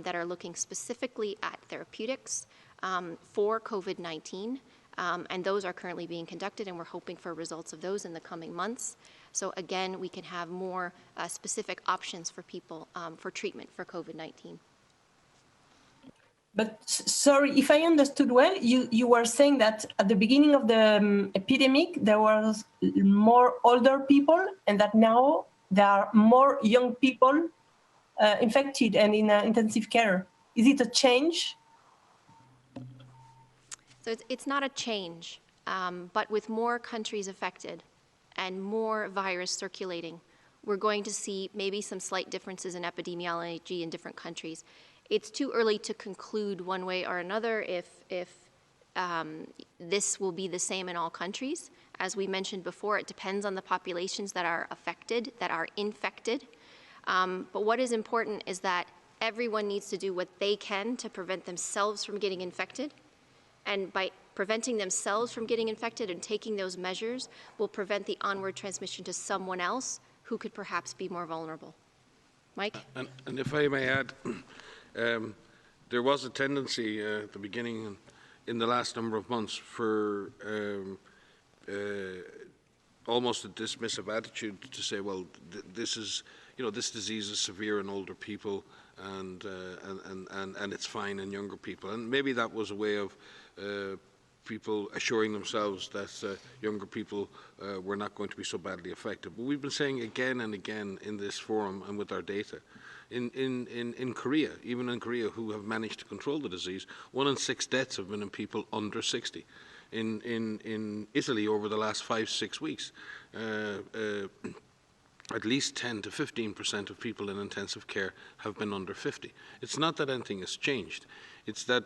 that are looking specifically at therapeutics for COVID-19, and those are currently being conducted, and we're hoping for results of those in the coming months. So again, we can have more specific options for people for treatment for COVID-19. But sorry, if I understood well, you were saying that at the beginning of the epidemic, there was more older people and that now there are more young people infected and in intensive care. Is it a change? So it's not a change, but with more countries affected and more virus circulating, we're going to see maybe some slight differences in epidemiology in different countries. It's too early to conclude one way or another if this will be the same in all countries. As we mentioned before, it depends on the populations that are affected, that are infected. But what is important is that everyone needs to do what they can to prevent themselves from getting infected. And by preventing themselves from getting infected and taking those measures will prevent the onward transmission to someone else who could perhaps be more vulnerable. Mike? And if I may add, there was a tendency at the beginning in the last number of months for almost a dismissive attitude to say, well, this disease is severe in older people, and it's fine in younger people. And maybe that was a way of people assuring themselves that younger people were not going to be so badly affected. But we've been saying again and again in this forum and with our data, in Korea, even in Korea, who have managed to control the disease, 1 in 6 deaths have been in people under 60. In Italy, over the last 5-6 weeks, at least 10 to 15% of people in intensive care have been under 50. It's not that anything has changed. It's that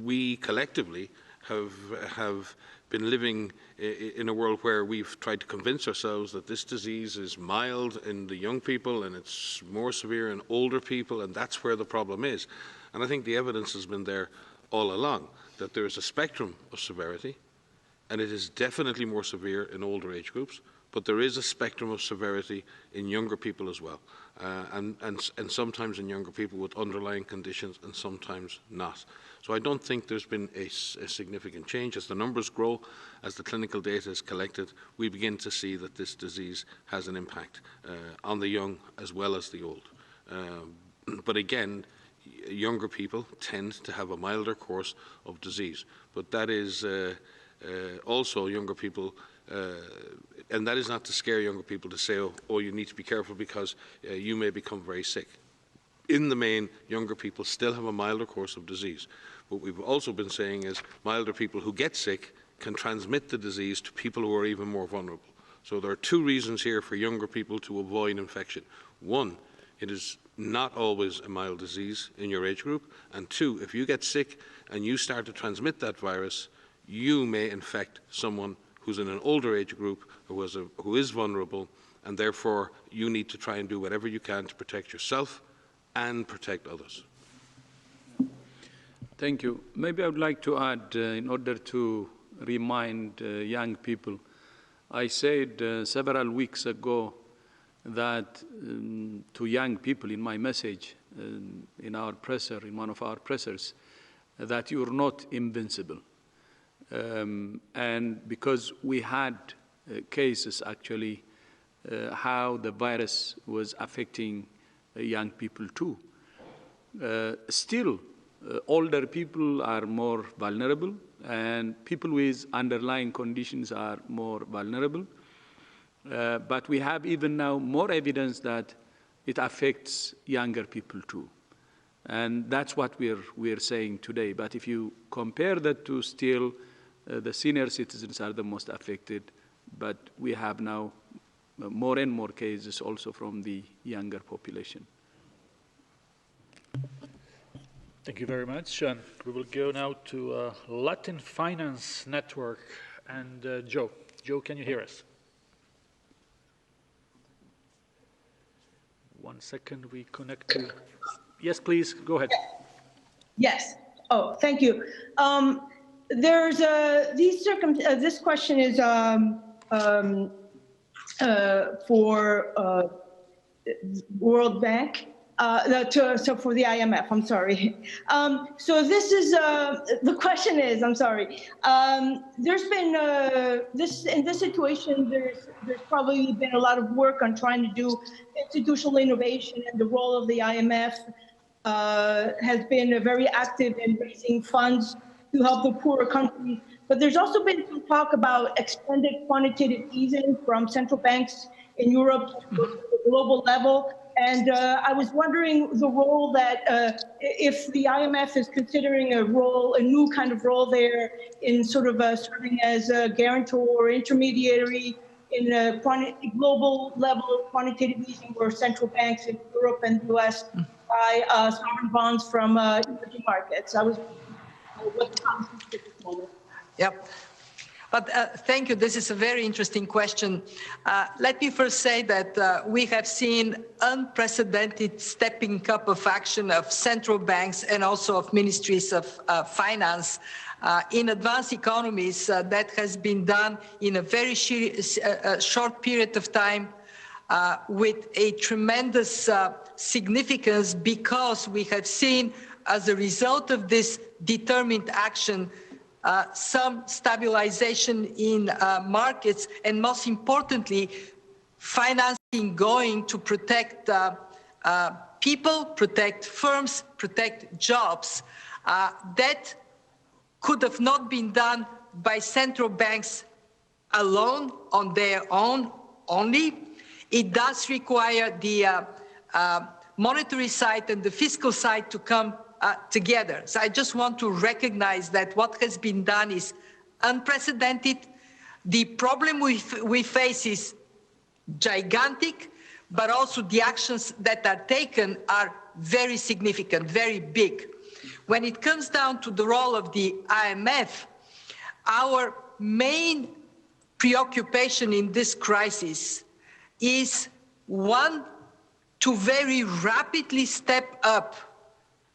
we collectively have been living in a world where we've tried to convince ourselves that this disease is mild in the young people and it's more severe in older people, and that's where the problem is. And I think the evidence has been there all along, that there is a spectrum of severity, and it is definitely more severe in older age groups, but there is a spectrum of severity in younger people as well, and sometimes in younger people with underlying conditions and sometimes not. So I don't think there's been a significant change. As the numbers grow, as the clinical data is collected, we begin to see that this disease has an impact on the young as well as the old. But again, younger people tend to have a milder course of disease. But that is also younger people, and that is not to scare younger people to say, oh, you need to be careful because you may become very sick. In the main, younger people still have a milder course of disease. What we've also been saying is milder people who get sick can transmit the disease to people who are even more vulnerable. So there are 2 reasons here for younger people to avoid infection. 1, it is not always a mild disease in your age group. And 2, if you get sick and you start to transmit that virus, you may infect someone who's in an older age group who is vulnerable, and therefore you need to try and do whatever you can to protect yourself and protect others. Thank you. Maybe I would like to add, in order to remind young people, I said several weeks ago that to young people in my message, in our presser, in one of our pressers, that you're not invincible. And because we had cases actually how the virus was affecting young people too. Still, older people are more vulnerable, and people with underlying conditions are more vulnerable. But we have even now more evidence that it affects younger people too. And that's what we're saying today. But if you compare that to still, the senior citizens are the most affected, but we have now more and more cases also from the younger population. Thank you very much. We will go now to Latin Finance Network and Joe. Joe, can you hear us? 1 second, we connect to... Yes, please, go ahead. Yes. Oh, thank you. There's this question is for World Bank. So for the IMF, I'm sorry. So this is, the question is, I'm sorry. There's been, in this situation, there's probably been a lot of work on trying to do institutional innovation, and the role of the IMF has been very active in raising funds to help the poorer countries. But there's also been some talk about extended quantitative easing from central banks in Europe to the global level. And I was wondering the role that, if the IMF is considering a new kind of role there in sort of serving as a guarantor or intermediary in a global level of quantitative easing, where central banks in Europe and the US buy sovereign bonds from emerging markets. I was what the policy is at this moment. Yep. But thank you. This is a very interesting question. Let me first say that we have seen unprecedented stepping up of action of central banks and also of ministries of finance in advanced economies. That has been done in a very short period of time with a tremendous significance, because we have seen, as a result of this determined action, some stabilization in markets, and most importantly, financing going to protect people, protect firms, protect jobs. That could have not been done by central banks alone, on their own only. It does require the monetary side and the fiscal side to come together. So I just want to recognize that what has been done is unprecedented. The problem we face is gigantic, but also the actions that are taken are very significant, very big. When it comes down to the role of the IMF, our main preoccupation in this crisis is, one, to very rapidly step up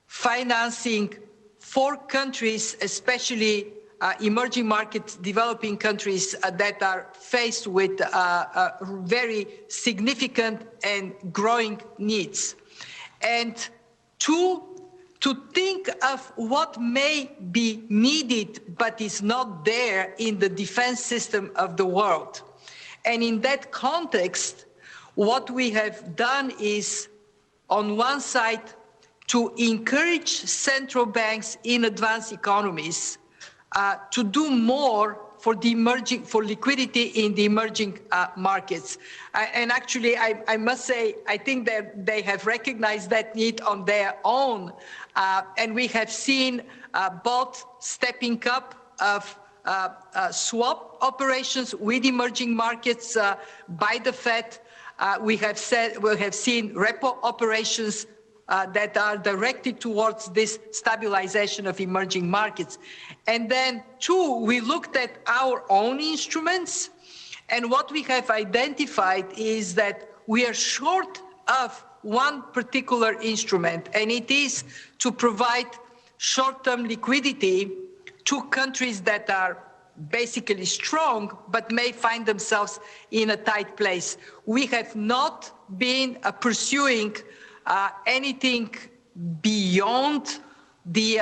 financing for countries, especially emerging markets, developing countries that are faced with very significant and growing needs. And two, to think of what may be needed but is not there in the defense system of the world. And in that context, what we have done is, on one side, to encourage central banks in advanced economies to do more for liquidity in the emerging markets. And actually, I must say, I think that they have recognized that need on their own. And we have seen both stepping up of swap operations with emerging markets by the Fed. We have seen repo operations that are directed towards this stabilization of emerging markets. And then two, we looked at our own instruments, and what we have identified is that we are short of one particular instrument, and it is to provide short-term liquidity to countries that are basically strong but may find themselves in a tight place. We have not been pursuing anything beyond the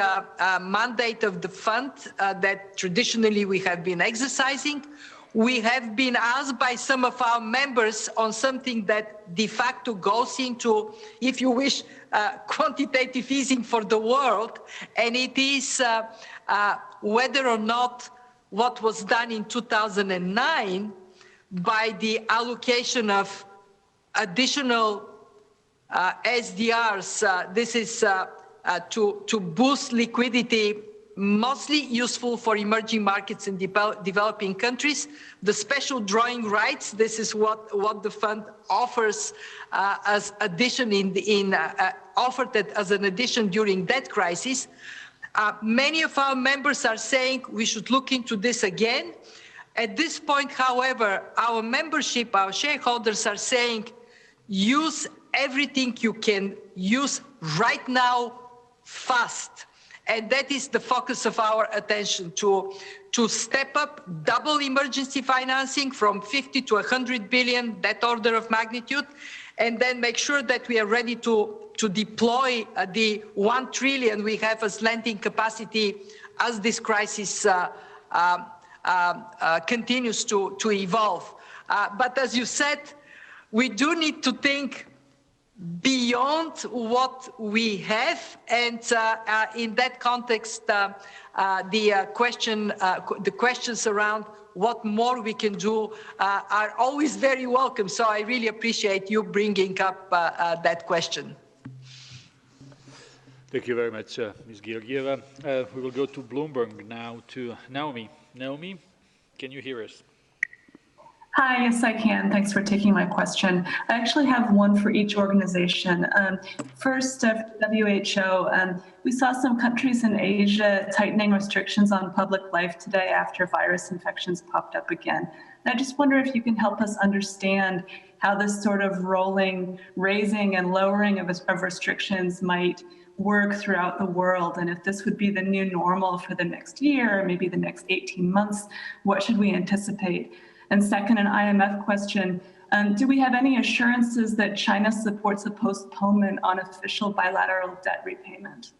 mandate of the fund that traditionally we have been exercising. We have been asked by some of our members on something that de facto goes into, if you wish, quantitative easing for the world, and it is whether or not what was done in 2009 by the allocation of additional SDRs, this is to boost liquidity, mostly useful for emerging markets in developing countries. The special drawing rights, this is what the fund offers as addition offered it as an addition during that crisis. Many of our members are saying we should look into this again. At this point, however, our membership, our shareholders are saying use everything you can use right now fast. And that is the focus of our attention, to step up, double emergency financing from 50 to 100 billion, that order of magnitude, and then make sure that we are ready to deploy the 1 trillion we have as lending capacity as this crisis continues to evolve. But as you said, we do need to think beyond what we have, and in that context, the questions around what more we can do are always very welcome. So I really appreciate you bringing up that question. Thank you very much, Ms. Georgieva. We will go to Bloomberg now, to Naomi. Naomi, can you hear us? Hi, yes, I can. Thanks for taking my question. I actually have one for each organization. First, for WHO, we saw some countries in Asia tightening restrictions on public life today after virus infections popped up again. And I just wonder if you can help us understand how this sort of rolling, raising and lowering of restrictions might work throughout the world, and if this would be the new normal for the next year, or maybe the next 18 months, what should we anticipate? And second, an IMF question. Do we have any assurances that China supports a postponement on official bilateral debt repayment?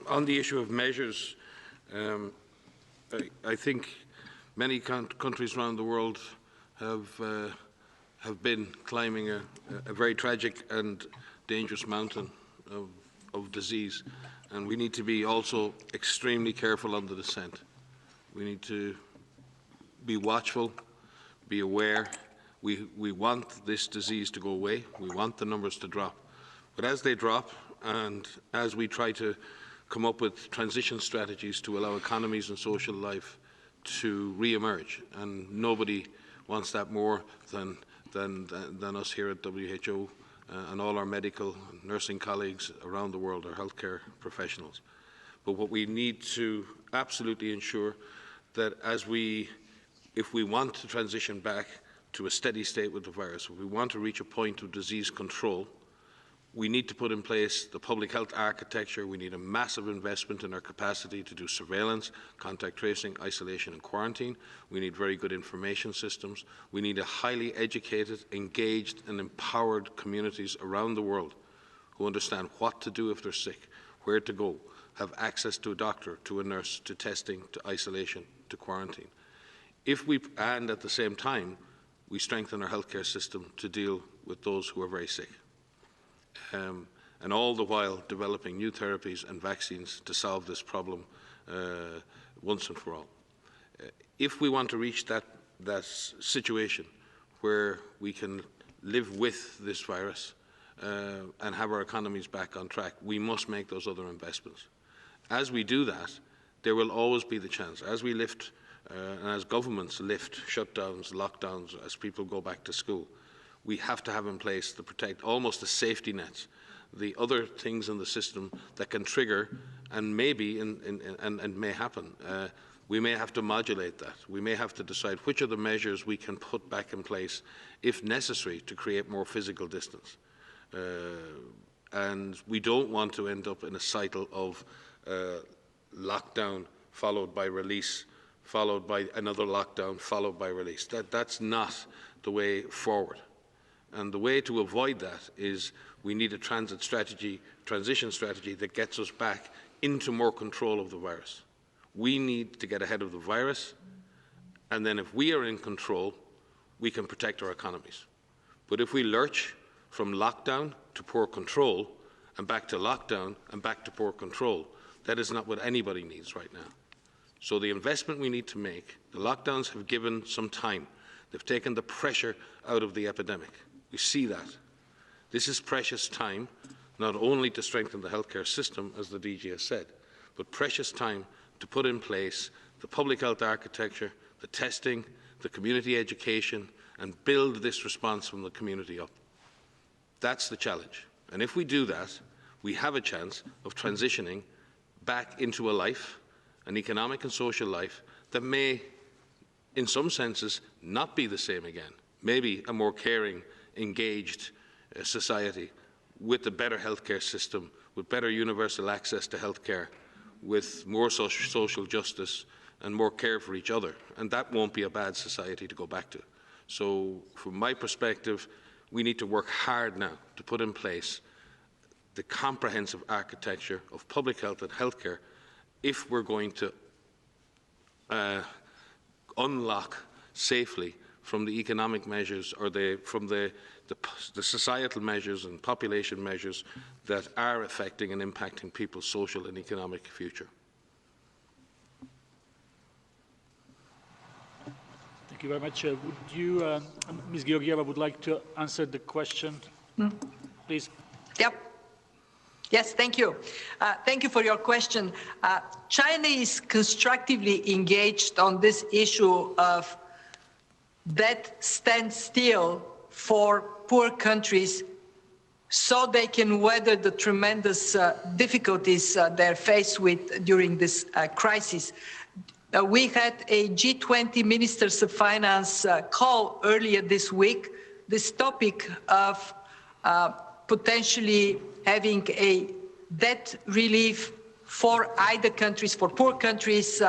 On the issue of measures, I think many countries around the world have have been climbing a very tragic and dangerous mountain of disease, and we need to be also extremely careful on the descent. We need to be watchful, be aware. We want this disease to go away. We want the numbers to drop. But as they drop, and as we try to come up with transition strategies to allow economies and social life to re-emerge, and nobody wants that more than us here at WHO and all our medical and nursing colleagues around the world, our healthcare professionals. But what we need to absolutely ensure that if we want to transition back to a steady state with the virus, if we want to reach a point of disease control, we need to put in place the public health architecture. We need a massive investment in our capacity to do surveillance, contact tracing, isolation and quarantine. We need very good information systems. We need a highly educated, engaged and empowered communities around the world who understand what to do if they're sick, where to go, have access to a doctor, to a nurse, to testing, to isolation, to quarantine. And at the same time, we strengthen our healthcare system to deal with those who are very sick. And all the while developing new therapies and vaccines to solve this problem once and for all. If we want to reach that situation where we can live with this virus and have our economies back on track, we must make those other investments. As we do that, there will always be the chance, as we lift and as governments lift shutdowns, lockdowns, as people go back to school, we have to have in place to protect almost the safety nets, the other things in the system that can trigger and maybe and may happen. We may have to modulate that. We may have to decide which are the measures we can put back in place, if necessary, to create more physical distance. And we don't want to end up in a cycle of lockdown followed by release, followed by another lockdown, followed by release. That's not the way forward. And the way to avoid that is we need a transition strategy that gets us back into more control of the virus. We need to get ahead of the virus, and then if we are in control, we can protect our economies. But if we lurch from lockdown to poor control, and back to lockdown, and back to poor control, that is not what anybody needs right now. So the investment we need to make, the lockdowns have given some time. They've taken the pressure out of the epidemic. We see that. This is precious time, not only to strengthen the healthcare system, as the DG has said, but precious time to put in place the public health architecture, the testing, the community education, and build this response from the community up. That's the challenge. And if we do that, we have a chance of transitioning back into a life, an economic and social life, that may, in some senses, not be the same again. Maybe a more caring, engaged society with a better healthcare system, with better universal access to healthcare, with more social justice and more care for each other. And that won't be a bad society to go back to. So from my perspective, we need to work hard now to put in place the comprehensive architecture of public health and healthcare if we're going to unlock safely from the economic measures or from the societal measures and population measures that are affecting and impacting people's social and economic future. Thank you very much. Would you, Ms. Georgieva, would like to answer the question, please? Yep. Yes, thank you. Thank you for your question. China is constructively engaged on this issue of that standstill for poor countries so they can weather the tremendous difficulties they're faced with during this crisis. We had a G20 Ministers of Finance call earlier this week. This topic of potentially having a debt relief for either countries, for poor countries,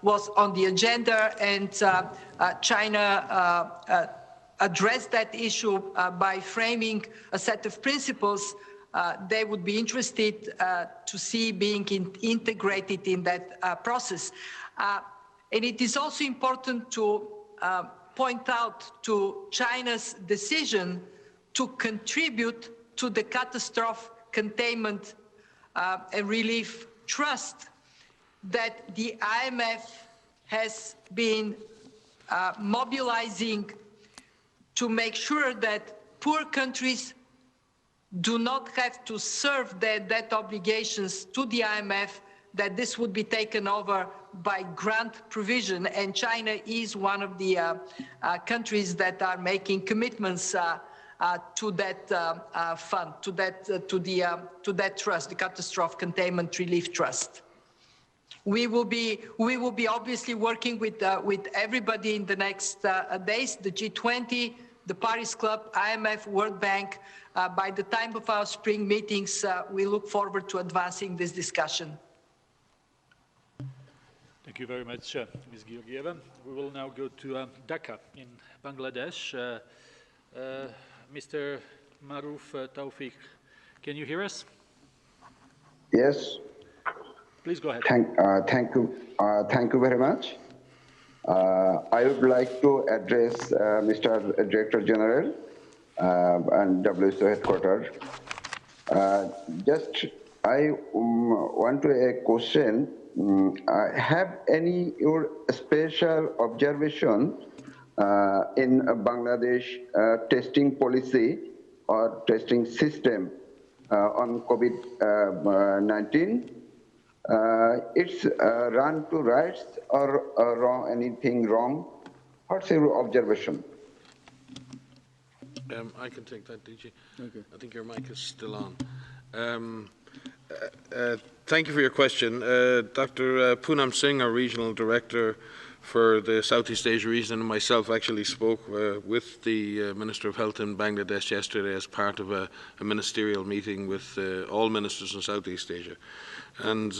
was on the agenda, and China addressed that issue by framing a set of principles they would be interested to see being integrated in that process. And it is also important to point out to China's decision to contribute to the catastrophe containment and relief trust that the IMF has been mobilizing to make sure that poor countries do not have to serve their debt obligations to the IMF, that this would be taken over by grant provision. And China is one of the countries that are making commitments to that fund, to that trust, the Catastrophe Containment Relief Trust. We will be obviously working with everybody in the next days, the G20, the Paris Club, IMF, World Bank. By the time of our spring meetings, we look forward to advancing this discussion. Thank you very much, Ms. Georgieva. We will now go to Dhaka in Bangladesh. Mr. Maruf Tawfiq, can you hear us? Yes. Please go ahead. Thank you very much. I would like to address Mr. Director General and WHO headquarters. I want to a question. Have any your special observation in Bangladesh testing policy or testing system on COVID-19? It's run to rights or wrong, anything wrong? What's your observation? I can take that, DG. Okay. I think your mic is still on. Thank you for your question. Dr. Poonam Singh, our Regional Director for the Southeast Asia region, and myself actually spoke with the Minister of Health in Bangladesh yesterday as part of a ministerial meeting with all ministers in Southeast Asia. And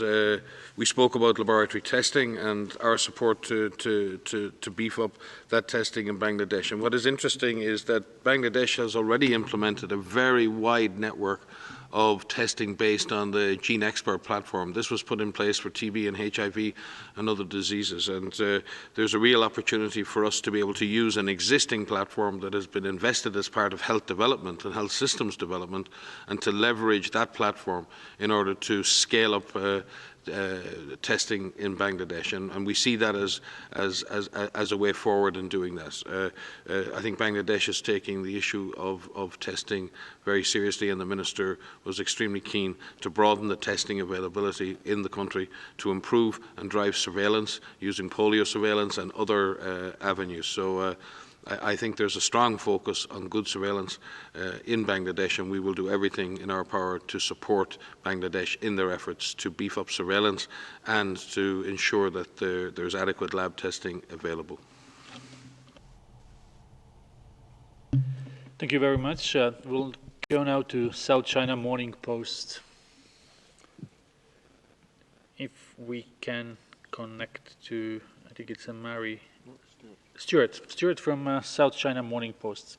we spoke about laboratory testing and our support to beef up that testing in Bangladesh. And what is interesting is that Bangladesh has already implemented a very wide network of testing based on the Gene Expert platform. This was put in place for TB and HIV and other diseases. And there's a real opportunity for us to be able to use an existing platform that has been invested as part of health development and health systems development, and to leverage that platform in order to scale up testing in Bangladesh, and we see that as a way forward in doing that. I think Bangladesh is taking the issue of testing very seriously, and the Minister was extremely keen to broaden the testing availability in the country to improve and drive surveillance using polio surveillance and other avenues. So I think there's a strong focus on good surveillance in Bangladesh, and we will do everything in our power to support Bangladesh in their efforts to beef up surveillance and to ensure that there's adequate lab testing available. Thank you very much. We'll go now to South China Morning Post. If we can connect to, I think it's a Mary. Stuart from South China Morning Post.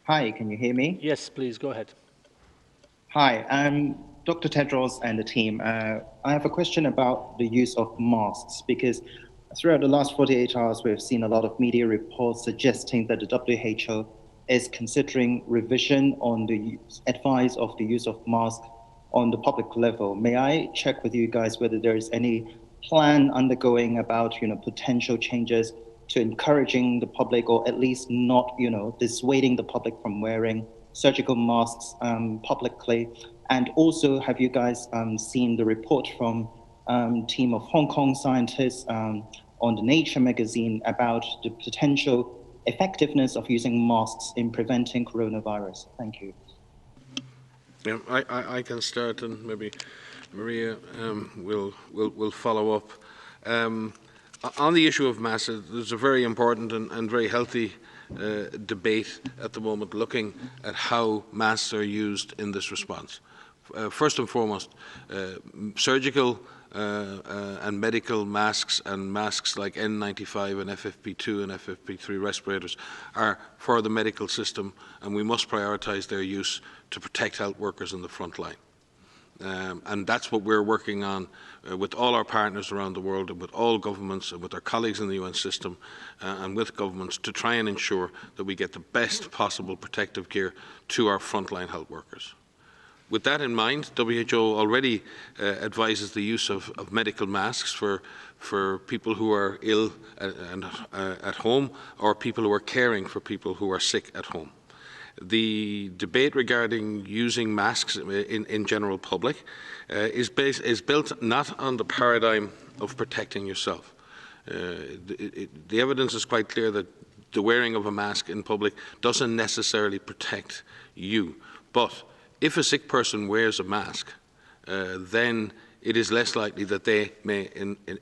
Hi, can you hear me? Yes, please, go ahead. Hi, I'm Dr. Tedros and the team. I have a question about the use of masks, because throughout the last 48 hours, we've seen a lot of media reports suggesting that the WHO is considering revision on the advice of the use of masks on the public level. May I check with you guys whether there is any plan undergoing about, potential changes to encouraging the public, or at least not, dissuading the public from wearing surgical masks publicly? And also, have you guys seen the report from team of Hong Kong scientists on the Nature magazine about the potential effectiveness of using masks in preventing coronavirus? Thank you. Yeah, I can start, and maybe Maria will follow up. On the issue of masks, there's a very important and very healthy debate at the moment looking at how masks are used in this response. First and foremost, surgical and medical masks and masks like N95 and FFP2 and FFP3 respirators are for the medical system, and we must prioritise their use to protect health workers in the front line. And that's what we're working on with all our partners around the world and with all governments and with our colleagues in the UN system and with governments to try and ensure that we get the best possible protective gear to our frontline health workers. With that in mind, WHO already advises the use of medical masks for people who are ill at home or people who are caring for people who are sick at home. The debate regarding using masks in general public is built not on the paradigm of protecting yourself. The evidence is quite clear that the wearing of a mask in public doesn't necessarily protect you. But if a sick person wears a mask, then it is less likely that they may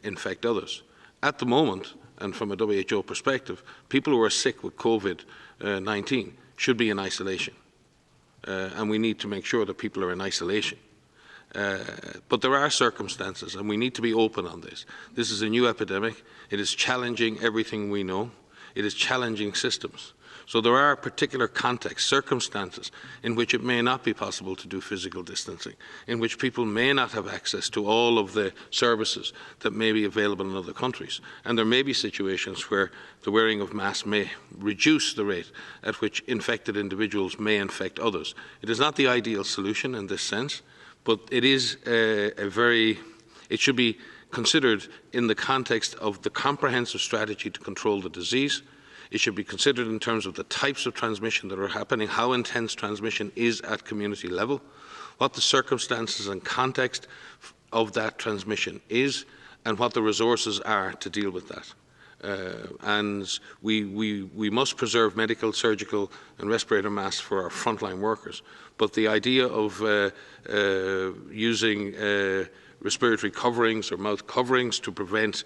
infect others. At the moment, and from a WHO perspective, people who are sick with COVID-19 should be in isolation. And we need to make sure that people are in isolation. But there are circumstances, and we need to be open on this. This is a new epidemic. It is challenging everything we know. It is challenging systems. So there are particular contexts, circumstances, in which it may not be possible to do physical distancing, in which people may not have access to all of the services that may be available in other countries. And there may be situations where the wearing of masks may reduce the rate at which infected individuals may infect others. It is not the ideal solution in this sense, but it is it should be considered in the context of the comprehensive strategy to control the disease. It should be considered in terms of the types of transmission that are happening, how intense transmission is at community level, what the circumstances and context of that transmission is, and what the resources are to deal with that. And we must preserve medical, surgical and respirator masks for our frontline workers. But the idea of using respiratory coverings or mouth coverings to prevent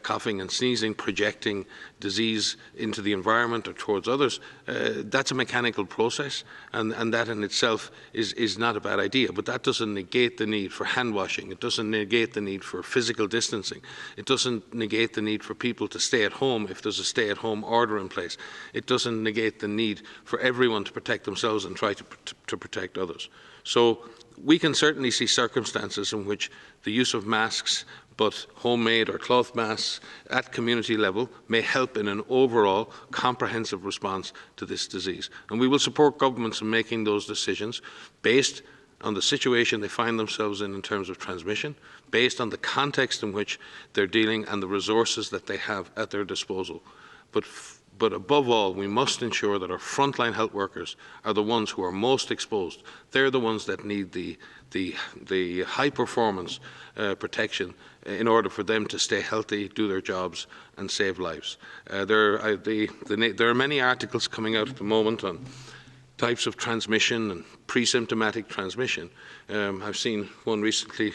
coughing and sneezing, projecting disease into the environment or towards others, that's a mechanical process, and that in itself is not a bad idea. But that doesn't negate the need for hand washing. It doesn't negate the need for physical distancing. It doesn't negate the need for people to stay at home if there's a stay-at-home order in place. It doesn't negate the need for everyone to protect themselves and try to protect others. So we can certainly see circumstances in which the use of masks, but homemade or cloth masks at community level, may help in an overall comprehensive response to this disease. And we will support governments in making those decisions based on the situation they find themselves in terms of transmission, based on the context in which they're dealing and the resources that they have at their disposal. But above all, we must ensure that our frontline health workers are the ones who are most exposed. They're the ones that need the high-performance protection in order for them to stay healthy, do their jobs, and save lives. There are many articles coming out at the moment on types of transmission and pre-symptomatic transmission. I've seen one recently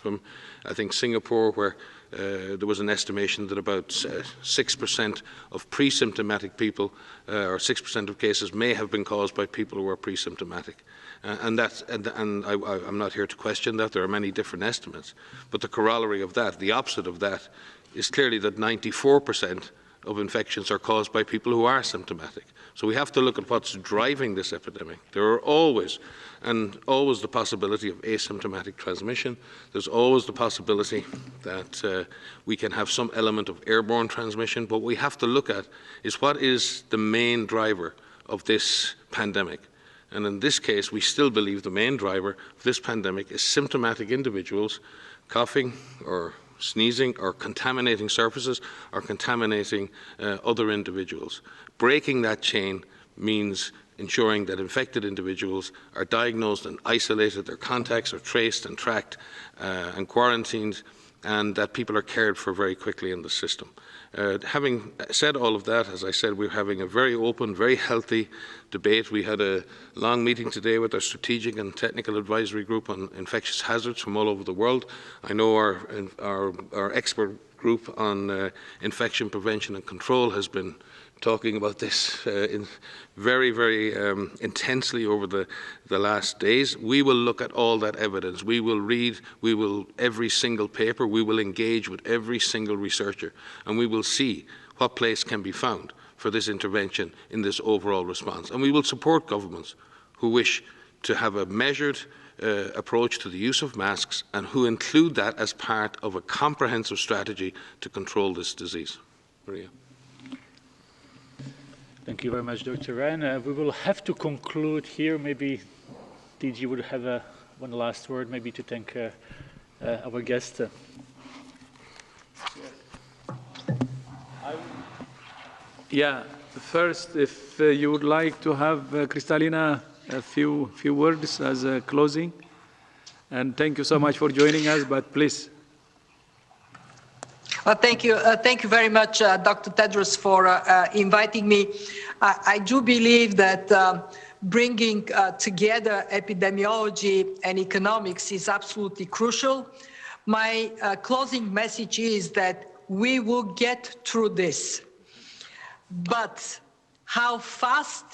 from, I think, Singapore, where there was an estimation that about 6% of pre-symptomatic people, or 6% of cases, may have been caused by people who are pre-symptomatic. And I'm not here to question that. There are many different estimates. But the corollary of that, the opposite of that, is clearly that 94% of infections are caused by people who are symptomatic. So we have to look at what's driving this epidemic. There are always the possibility of asymptomatic transmission. There's always the possibility that we can have some element of airborne transmission. But what we have to look at is what is the main driver of this pandemic. And in this case, we still believe the main driver of this pandemic is symptomatic individuals coughing or sneezing or contaminating surfaces or contaminating other individuals. Breaking that chain means ensuring that infected individuals are diagnosed and isolated, their contacts are traced and tracked and quarantined, and that people are cared for very quickly in the system. Having said all of that, as I said, we're having a very open, very healthy debate. We had a long meeting today with our strategic and technical advisory group on infectious hazards from all over the world. I know our expert group on infection prevention and control has been talking about this very, very intensely over the last days. We will look at all that evidence. We will read, every single paper, we will engage with every single researcher, and we will see what place can be found for this intervention in this overall response. And we will support governments who wish to have a measured approach to the use of masks and who include that as part of a comprehensive strategy to control this disease. Maria. Thank you very much, Dr. Ryan. We will have to conclude here. Maybe DG would have one last word, maybe to thank our guest. Yeah, first, if you would like to have Kristalina a few words as a closing. And thank you so much for joining us, but please. Thank you very much, Dr. Tedros, for inviting me. I do believe that bringing together epidemiology and economics is absolutely crucial. My closing message is that we will get through this, but how fast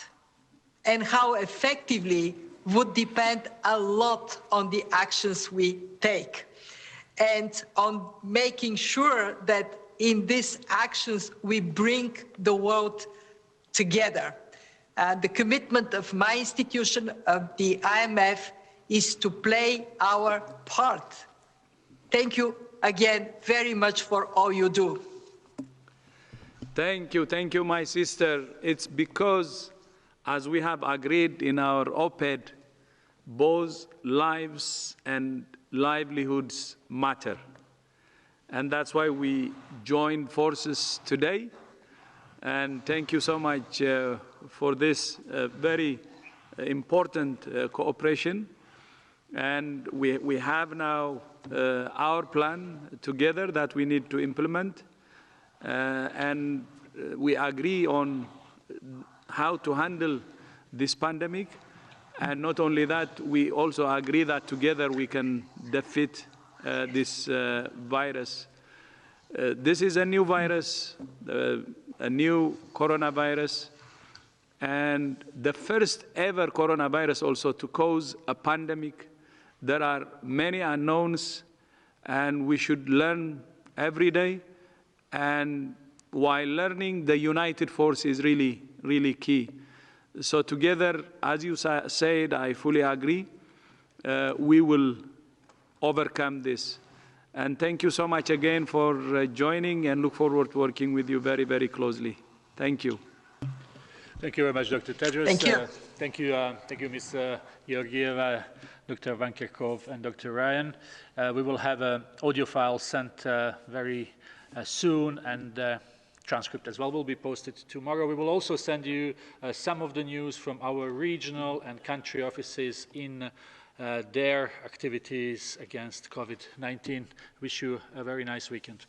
and how effectively would depend a lot on the actions we take and on making sure that in these actions we bring the world together. The commitment of my institution, of the IMF, is to play our part. Thank you again very much for all you do. Thank you, my sister. It's because, as we have agreed in our op-ed, both lives and livelihoods matter. And that's why we joined forces today. And thank you so much for this very important cooperation. And we have now our plan together that we need to implement. And we agree on how to handle this pandemic. And not only that, we also agree that together we can defeat this virus. This is a new virus, a new coronavirus, and the first ever coronavirus also to cause a pandemic. There are many unknowns, and we should learn every day. And while learning, the united force is really, really key. So together, as you said, I fully agree, we will overcome this. And thank you so much again for joining, and look forward to working with you very, very closely. Thank you. Thank you very much, Dr. Tedros. Thank you. Thank you, Ms. Georgieva, Dr. Van Kerkhove, and Dr. Ryan. We will have an audio file sent very soon, and transcript as well will be posted tomorrow. We will also send you some of the news from our regional and country offices in their activities against COVID-19. Wish you a very nice weekend.